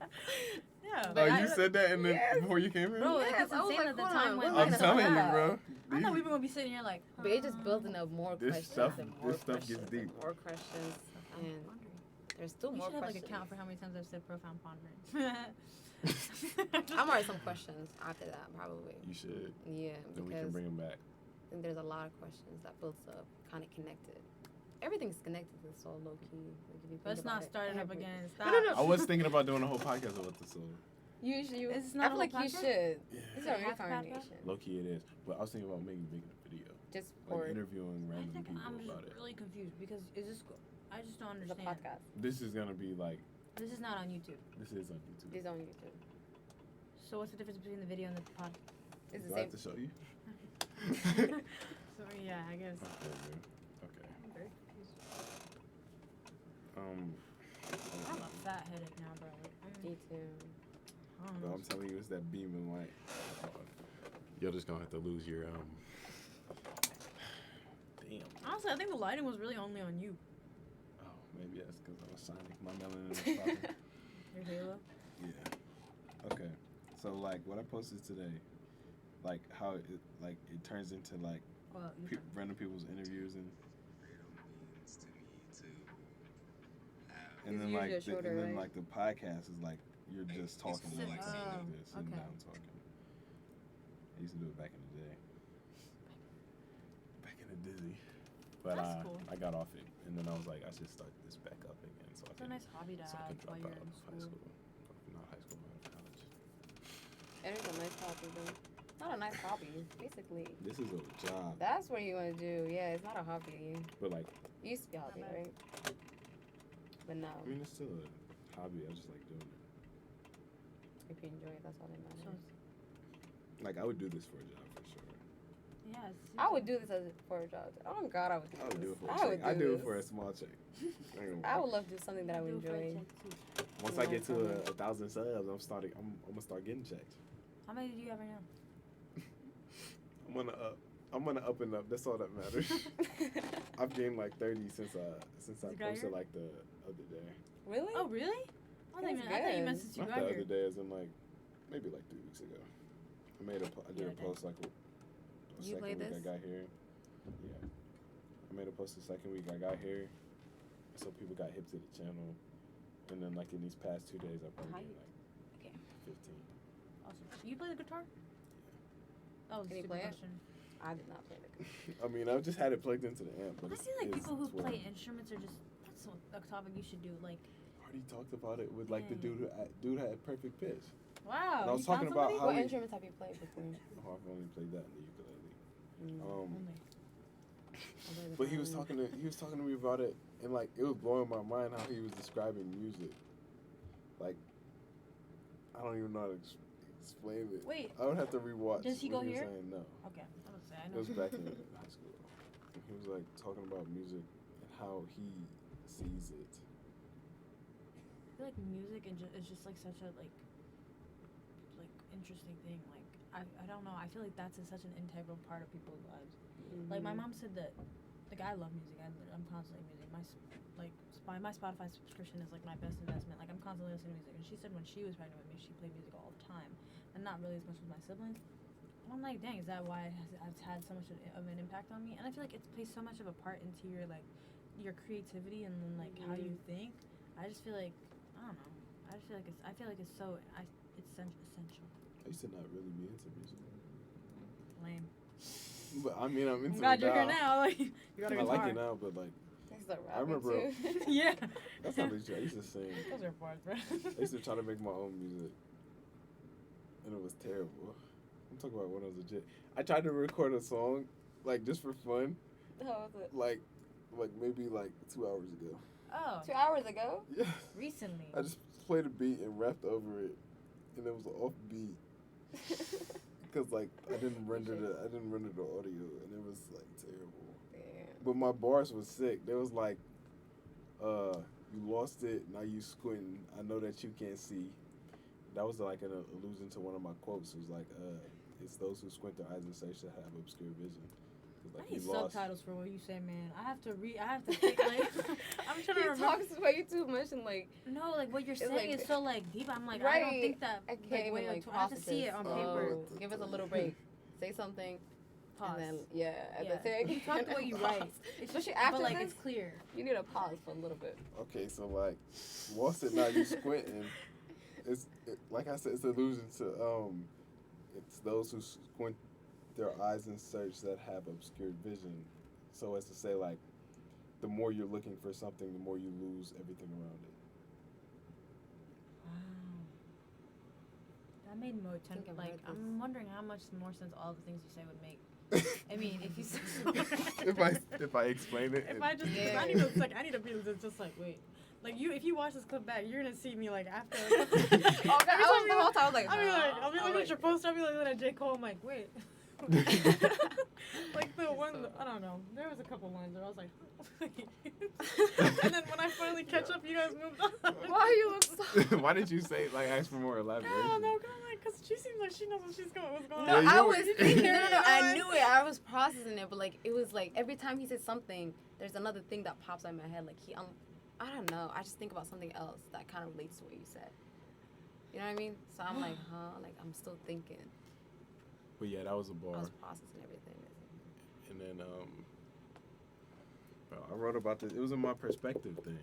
Yeah. But Oh, I- you said that and then Yes. before you came here? Bro, like, Yes, it's I was insane like, that the hold time on, went what I'm am I by gonna telling talk you, about? bro. I thought we were gonna be sitting here like. But it's just building up more This questions. stuff- and more this stuff gets questions deep. and more questions. And there's still We more should have like questions. a count for how many times I've said profound pondering. I'm gonna write some questions after that, probably. You should. Yeah, Then we because can bring them back. I think there's a lot of questions that builds up, kind of connected. Everything's connected to the soul, low key. Like, if you think Let's about not it. start it up Every- again. No, Stop. no, no. I was thinking about doing a whole podcast about the soul. You should. This is I not a feel like whole you podcast? should. Yeah. This is Is a it half reincarnation. Low key it is. But I was thinking about making a video. Just Like for interviewing I random think people I'm about just it. really confused because is this? I just don't the understand. podcast. This is gonna be like This is not on YouTube. this is on YouTube. It's on YouTube. So what's the difference between the video and the podcast? It's Do the I same. have to show you? So yeah, I guess. Okay, man. Okay. I'm very confused. I'm a fat headed now, bro. Like, Me too. I don't No, know. I'm telling you, it's that beaming light. You're just gonna have to lose your Damn. Honestly, I think the lighting was really only on you. Oh, maybe that's because I was shining. My melanin is popping. Your halo. Yeah. Okay. So like what I posted today, like how it turns into like Well, random people's interviews and It's then usually like a shorter, and then right? like the podcast is like you're just talking Sit- like something like oh, this, sitting okay. down talking. I used to do it back in the day. Back in the dizzy. But That's cool. I got off it and then I was like I should start this back up again so I It's a can nice hobby to so I have can while drop you're out in of high school. school. Not high school, but college. It is a nice hobby, though. Not a nice hobby, basically. This is a job. That's what you want to do. Yeah, it's not a hobby. But like It used to be a hobby, Not bad. right? But now, I mean it's still a hobby, I just like doing it. if you enjoy it, that's all that So matters. Like I would do this for a job for sure. yeah, I would do this for a job. Oh God, I would do I would this. do it for a I check. would I do it this. for a small check. I ain't gonna I lie. would love to do something that I would enjoy. Once I get to 1,000 subs, I'm gonna start getting checks. How many do you have right now? I'm gonna up and up. That's all that matters. I've gained like 30 since I You got posted here? like the other day. Really? Oh really? I thought you That's meant- I thought you meant good. since you Not got the here. other day, as in like maybe like 3 weeks ago. I did Yeah, a post like a You second played week this? I got here. Yeah, I made a post the second week I got here, so people got hip to the channel, and then like in these past 2 days I probably How gained you- like Okay. 15. Awesome. You play the guitar? That was a Can you stupid play it? question. I did not play the convey. I mean, I've just had it plugged into the amp. But I see like it's people who play 12. instruments are just that's a topic you should do. Like, Already talked about it with like the dude who had perfect pitch. wow. And I was you found talking about somebody? how What we- instruments have you played before? Oh, I've only played that in the ukulele. Only. But he was talking to me about it, and like it was blowing my mind how he was describing music. Like, I don't even know how to explain it. Wait. I would have to rewatch. Does he what go was here? saying. No. Okay, I was say I It know. was back in high school. And he was like talking about music and how he sees it. I feel like music and is just like such a like interesting thing. Like I don't know. I feel like that's such an integral part of people's lives. Like my mom said that, like I love music. I'm constantly music. My Spotify subscription is like my best investment. Like I'm constantly listening to music. And she said when she was pregnant with me, she played music all the time, and not really as much with my siblings. And I'm like, dang, is that why it's had so much of an impact on me? And I feel like it plays so much of a part into your like your creativity and then like how you think. I just feel like I don't know. I feel like it's so it's essential. I used to not really be into music. Lame. But I mean, I'm into I'm glad it you're now. here now. Like you got a I guitar. like it now, but like That's the I remember- too. Yeah. that's not legit. I used to sing. Those are bars, bro. I used to try to make my own music, and it was terrible. I'm talking about when I was legit. I tried to record a song, like just for fun, How was it? like maybe like 2 hours ago. Oh, 2 hours ago? Yeah. recently. I just played a beat and rapped over it, and it was an off beat because like I didn't render the audio, and it was like terrible. Damn. But my bars was sick. They was like, you lost it, now you squinting. I know that you can't see. That was like an allusion to one of my quotes. It was like, it's those who squint their eyes and search that have obscure vision. 'Cause, like, I need he lost. subtitles for what you say, man. I have to think like I'm trying to He remember. talks way too much and like No, like what you're It's saying like- is so like deep. I'm like I don't Right. think that I can't even way like I have to process see it it on slow. paper. Give us a little break. Say something. Pause. And then yeah, and Yeah. then say You talk the way you write. Pause. It's Especially just, after but like this, it's clear. you need a pause for a little bit. Okay, so like, lost it, now you squinting. Like I said, it's allusion to it's those who squint their eyes and search that have obscured vision. So as to say, like, the more you're looking for something, the more you lose everything around it. Wow. That made more think I've like heard this. I'm wondering how much more sense all the things you say would make. I mean, if you if I explain it, if I just Yeah. I need to be just like wait. Like if you watch this clip back, you're gonna see me like after. Oh, God, I was the whole time I was like, I'll no. be looking at your poster. I'll be looking at J. Cole. I'm like, wait. Like the one, I don't know. There was a couple lines where I was like, and then when I finally catch up, you guys moved on. Why you look so? Why did you say like ask for more elaboration? No, because she seems like she knows what's going No, on. Yeah, I you was were- thinking. No, I knew it. I was processing it, but like it was like every time he said something, there's another thing that pops out in my head. Like I don't know. I just think about something else that kind of relates to what you said. You know what I mean? So I'm like, huh? Like I'm still thinking. But yeah, that was a bar. I was processing everything. And then bro, I wrote about this. It was in my perspective thing.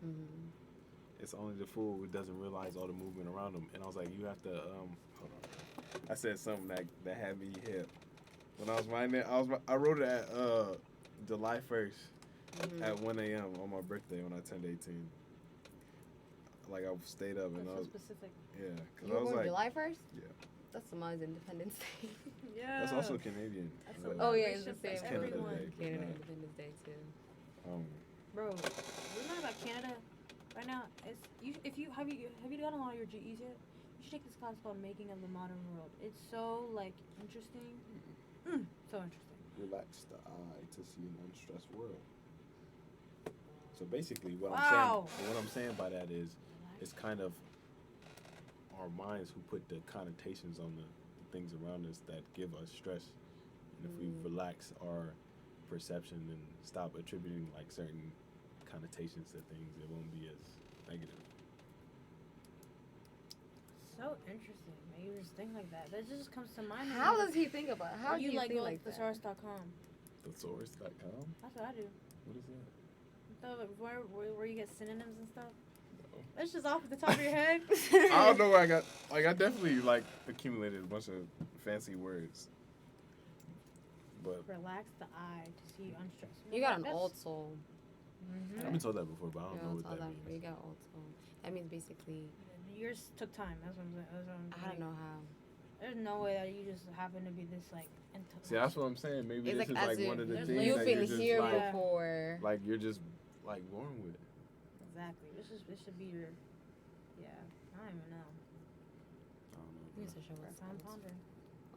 Mm-hmm. It's only the fool who doesn't realize all the movement around him. And I was like, you have to hold on. I said something that had me hip. When I was writing it, I wrote it at July 1st at 1 a.m. on my birthday when I turned 18. Like I stayed up and I was specific. yeah, cause You I were was born like July 1st? Yeah. That's Somalia's Independence Day. Yeah. That's also Canadian. That's uh, Oh, yeah, it's the celebration same. for Canada everyone. Day. Canada Yeah. Independence Day too. Bro, we're not about Canada right now. If you have you gotten all your GEs yet? You should take this class called Making of the Modern World. It's so like interesting. So interesting. Relax the eye to see an unstressed world. So basically, what Wow. I'm saying by that is, it's kind of our minds who put the connotations on the things around us that give us stress, and if we relax our perception and stop attributing like certain connotations to things, it won't be as negative. So interesting. Man, you just think like that. That just comes to mind. How does he think about it? How do you you like think go like to that? thesaurus.com? Thesaurus.com? That's what I do. What is that? Where you get synonyms and stuff. That's just off the top of your head. I don't know where I got. Like, I definitely like accumulated a bunch of fancy words. But Relax the eye to see unstressed. You got an That's- old soul. Mhm. I've been told that before, but I don't know what that You means. got old soul. That means basically, Yours took time. That's what I'm saying. I don't know how. There's no way that you just happen to be this like intellectual. See, that's what I'm saying. Maybe It's this like is as like if one of the there's things You've that been you're just here like, before. like you're just like born with. Exactly. This should be your. Yeah. I don't even know. I don't know. You used to show us Profound pondering.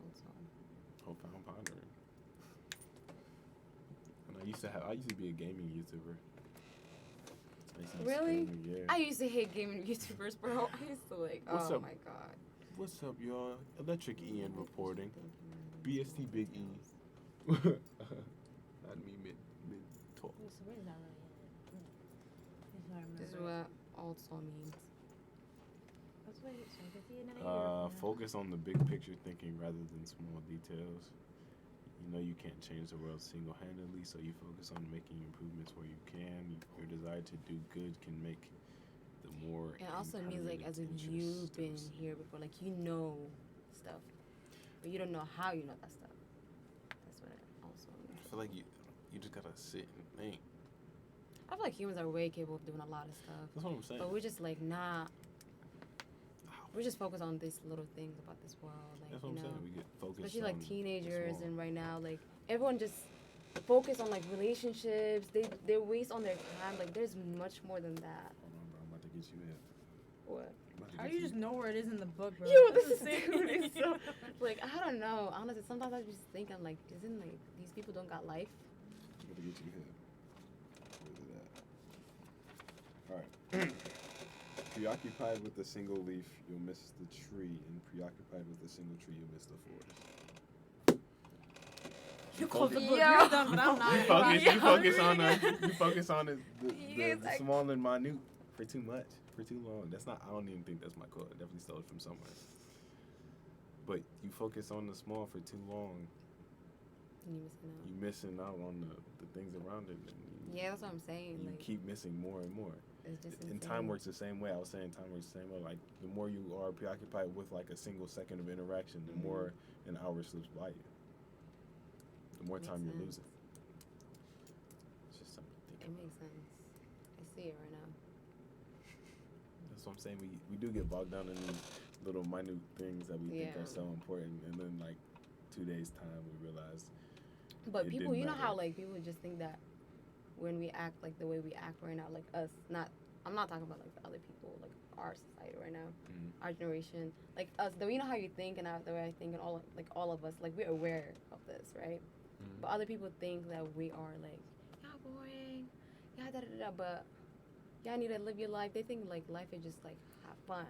old soul. Profound pondering. And I used to be a gaming YouTuber. I used to be Really? streaming, yeah. I used to hate gaming YouTubers, bro. I used to like, What's oh up? my god. What's up, y'all? Electric Ian reporting. BST Big E. Not me mid talk. Sabrina's not really in it. He's not This is remember. what old soul means. That's what it's like. It's the end of the year. Focus on the big picture thinking rather than small details. You know you can't change the world single-handedly, so you focus on making improvements where you can. Your desire to do good can make the more. It also means like as if you've been here before, like you know stuff, but you don't know how you know that stuff. That's what it also means. I feel like you just gotta sit and think. I feel like humans are way capable of doing a lot of stuff, That's what I'm saying. but we're just like nah. We're just focused on these little things about this world, like That's what I'm saying. We get focused especially on like teenagers the and right now, like everyone just focus on like relationships. They waste on their time. Like there's much more than that. Hold on, bro. I'm about to get you in. What? I'm about to How get do you just know where it is in the book, bro? Yo, That's this is insane. dude, so like I don't know. Honestly, sometimes I just think I'm like, isn't like these people don't got life? I'm about to get you here. Where's it at? Alright. Preoccupied with a single leaf, you'll miss the tree, and preoccupied with a single tree, you'll miss the forest. You close the Yo. book. You're done, but I'm not. You focus on the Yes, I- small and minute for too much, for too long. That's not. I don't even think that's my quote. I definitely stole it from somewhere. But you focus on the small for too long, You missing out. you missing out on the things around it. And Yeah, that's what I'm saying. you Like keep missing more and more. it's just And insane. time works the same way. I was saying time works the same way. Like the more you are preoccupied with like a single second of interaction, the Mhm. more an hour slips by you. The more Makes time you're sense. losing. It's just something to It think about. makes sense. I see it right now. That's what I'm saying. We do get bogged down in these little minute things that we think Yeah. are so important, and then like 2 days time we realize. But It people, didn't you know how matter. like people just think that when we act like the way we act right now, like us, not I'm not talking about like the other people, like our society right now, Mhm. our generation, like us. Though you know how you think and the way I think, and all of us, like we're aware of this, right? Mhm. But other people think that we are like, y'all boring, y'all da da da da. But y'all need to live your life. They think like life is just like have fun,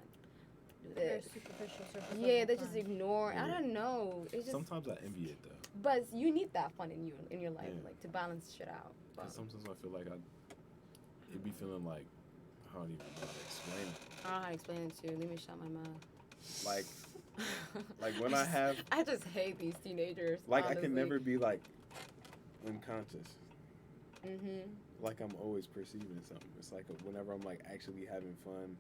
do Very this. superficial, surface Yeah, level they just fun. ignore. I Yeah. don't know. It's just. Sometimes I envy it though. But you need that fun in your life, Yeah. like to balance shit out. But Cause sometimes I feel like it'd be feeling like I don't even know how to explain it. I don't know how to explain it to you. Let me shut my mouth. Like when I have I just hate these teenagers. like I honestly. can never be like unconscious. Mhm. Like I'm always perceiving something. It's like whenever I'm like actually having fun,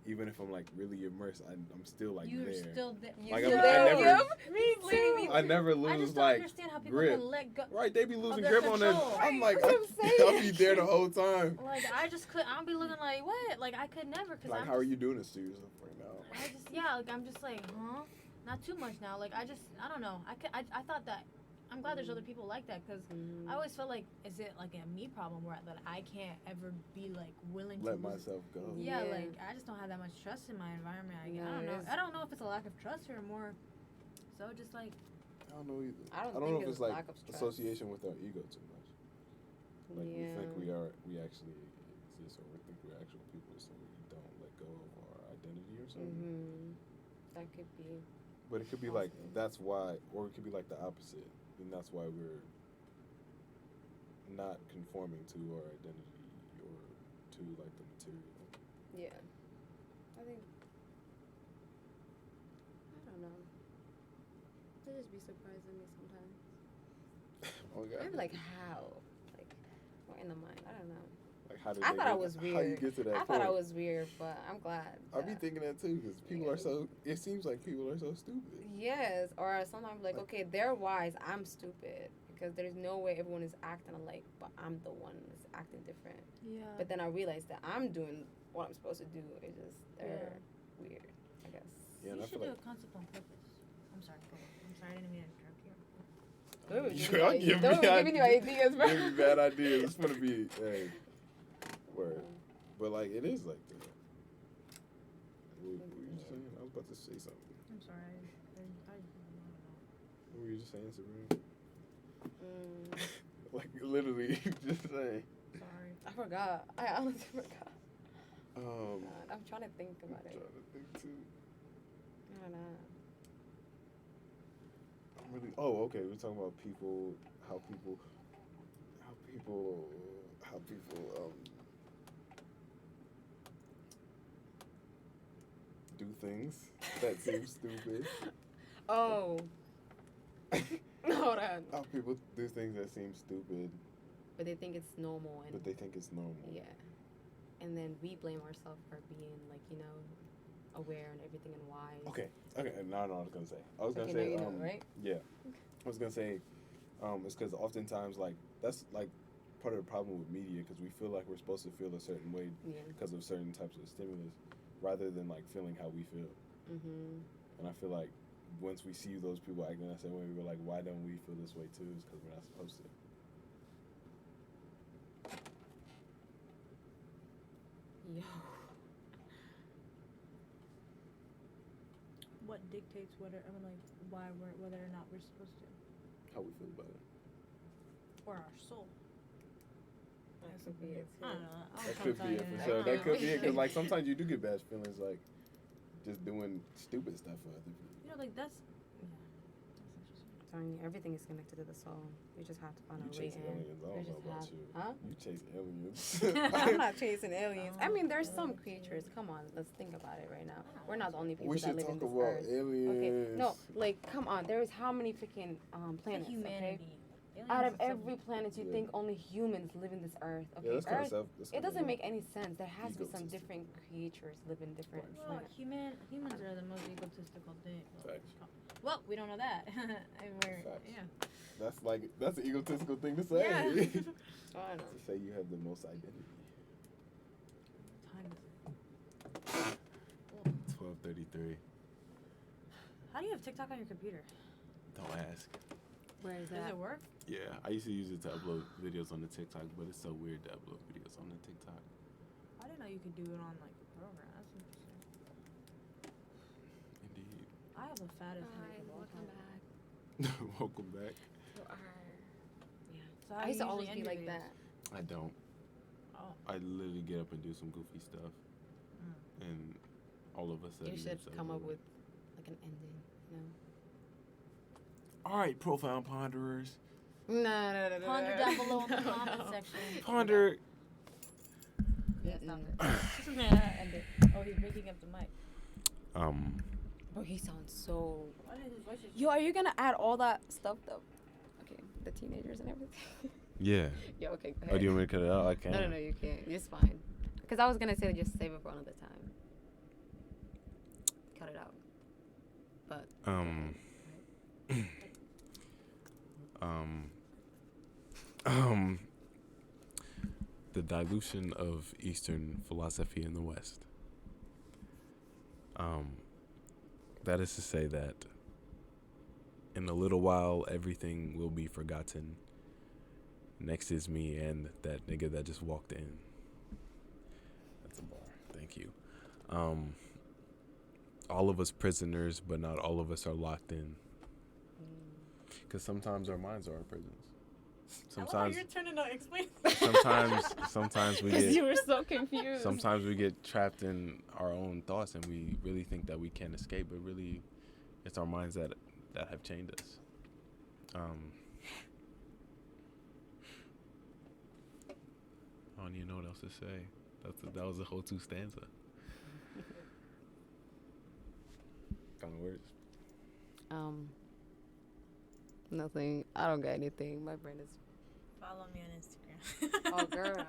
even if I'm like really immersed, I'm still like You're there. still there. Like, You're I still never- there. Me too. I never I lose just don't like understand how people grip. can let go. Right, they be losing their grip on it. control. I'm Right, like, that's what I'm I'll be saying. there the whole time. Like I just could. I'll be looking like what? Like I could never. Cause Like, I'm how are just, you doing this to yourself right now? I just like I'm just like huh? Not too much now. Like I don't know. I thought that. I'm glad there's other people like that because Mhm. I always felt like is it like a me problem where that I can't ever be like willing to Let lose- myself go. Yeah, Yeah. like I just don't have that much trust in my environment. I No, don't it know. is- I don't know if it's a lack of trust or more. So just like I don't know either. I don't know think if it's it's like lack of stress. association with our ego too much. Like we Yeah. think we actually exist, or we think we're actual people, so we don't let go of our identity or something. Mhm. That could be. But it could be like Possibly. that's why, or it could be like the opposite, and that's why we're not conforming to our identity or to like the material. Yeah. I think. I don't know. They just be surprising me sometimes. Oh God. I'm like, how? Like, what in the mind? I don't know. Like, how did I they thought get, I was How you weird. get to that I point? thought I was weird, but I'm glad. I be thinking that too, because people are so. It seems like people are so stupid. Yes, or sometimes like, okay, they're wise, I'm stupid, because there's no way everyone is acting alike, but I'm the one that's acting different. Yeah. But then I realized that I'm doing what I'm supposed to do. It's just they're weird, I guess. Yeah, and You I should feel do like a concept on purpose. I'm sorry. Go on. I'm sorry. I didn't mean to interrupt you. Y'all Giving you ideas, bro. Give me bad ideas. It's gonna be word, but like it is like that. What were you just saying? I was about to say something. I'm sorry. I don't know. What were you just saying, Sabrina? Like literally, just saying. Sorry. I forgot. I honestly forgot. God, I'm trying to think about it. I'm trying to think too. I don't know. I'm really. Oh, okay. We're talking about people. How people do things that seem stupid. Oh. Hold on. How people do things that seem stupid, But they think it's normal, and but they think it's normal. yeah. And then we blame ourselves for being like, aware and everything and wise. Okay. Now I know what I was gonna say. I was gonna Okay, say, now you know, right? yeah. I was gonna say, it's because oftentimes, like, that's like part of the problem with media, because we feel like we're supposed to feel a certain way Yeah. because of certain types of stimulus, rather than like feeling how we feel. Mhm. And I feel like once we see those people acting that same way, we're like, why don't we feel this way too? It's because we're not supposed to. Yo. What dictates whether whether or not we're supposed to, How we feel about it. or our soul? That could be it I too. don't know. That could be it for sure. That could be it, because like sometimes you do get bad feelings, like just doing stupid stuff for other people. You know, like that's interesting. Telling you, everything is connected to the soul. You just have to find You a way chase in. aliens. I don't know about you. Huh? You chase aliens. I'm not chasing aliens. I mean, there's some creatures. Come on, let's think about it right now. We're not the only people We that should live in talk this about earth. aliens. Okay, no, like, come on. There's how many freaking planets? Like humanity. Okay? Out of Aliens is every planet, you Yeah. think only humans live in this earth. Okay, Yeah, that's kind Earth. of It doesn't make any sense. There has to be some Egotistic. different creatures living different Well, planets. humans are the most egotistical thing. Facts. Well, we don't know that. And we're, Facts. yeah. That's an egotistical thing to say. Yeah. I don't know. To say you have the most identity. Time is it? 12:33. How do you have TikTok on your computer? Don't ask. Where is Does that? it work? Yeah, I used to use it to upload videos on the TikTok, but it's so weird to upload videos on the TikTok. I didn't know you could do it on like a program. That's interesting. Indeed. I have the fattest Hi, head of all welcome time. back. Welcome back. To our... Yeah. So I used to always usually be end like your that. I don't. videos? Oh. I literally get up and do some goofy stuff, and all of a sudden You should it's come up over. with like an ending, All right, profound ponderers. No. Ponder down below in the comment section. Ponder. Yeah, stop it. End it. Oh, he's breaking up the mic. Bro, he sounds so... Why did his voice just... Yo, are you gonna add all that stuff though? Okay, the teenagers and everything. Yeah. Yeah, okay, go Oh, ahead. do you want me to cut it out? I can. No, you can't. It's fine. Because I was gonna say just save it for another time. Cut it out. But... The dilution of Eastern philosophy in the West. That is to say that in a little while, everything will be forgotten. Next is me and that nigga that just walked in. That's a bar. Thank you. All of us prisoners, but not all of us are locked in. Because sometimes our minds are our prisons. Sometimes you're turning to explain. sometimes we Because you get were so confused. sometimes we get trapped in our own thoughts and we really think that we can't escape, but really it's our minds that have chained us. I don't even know what else to say. That was the whole 2 stanza. Kind of words. Nothing. I don't got anything. My brain is... Follow me on Instagram. Oh, girl.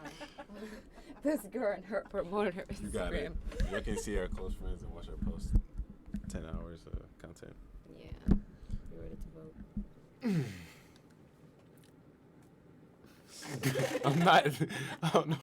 This girl and her promoted her Instagram. You got it. You can see our close friends and watch our post. 10 hours of content. Yeah. You ready to vote? I'm not. I don't know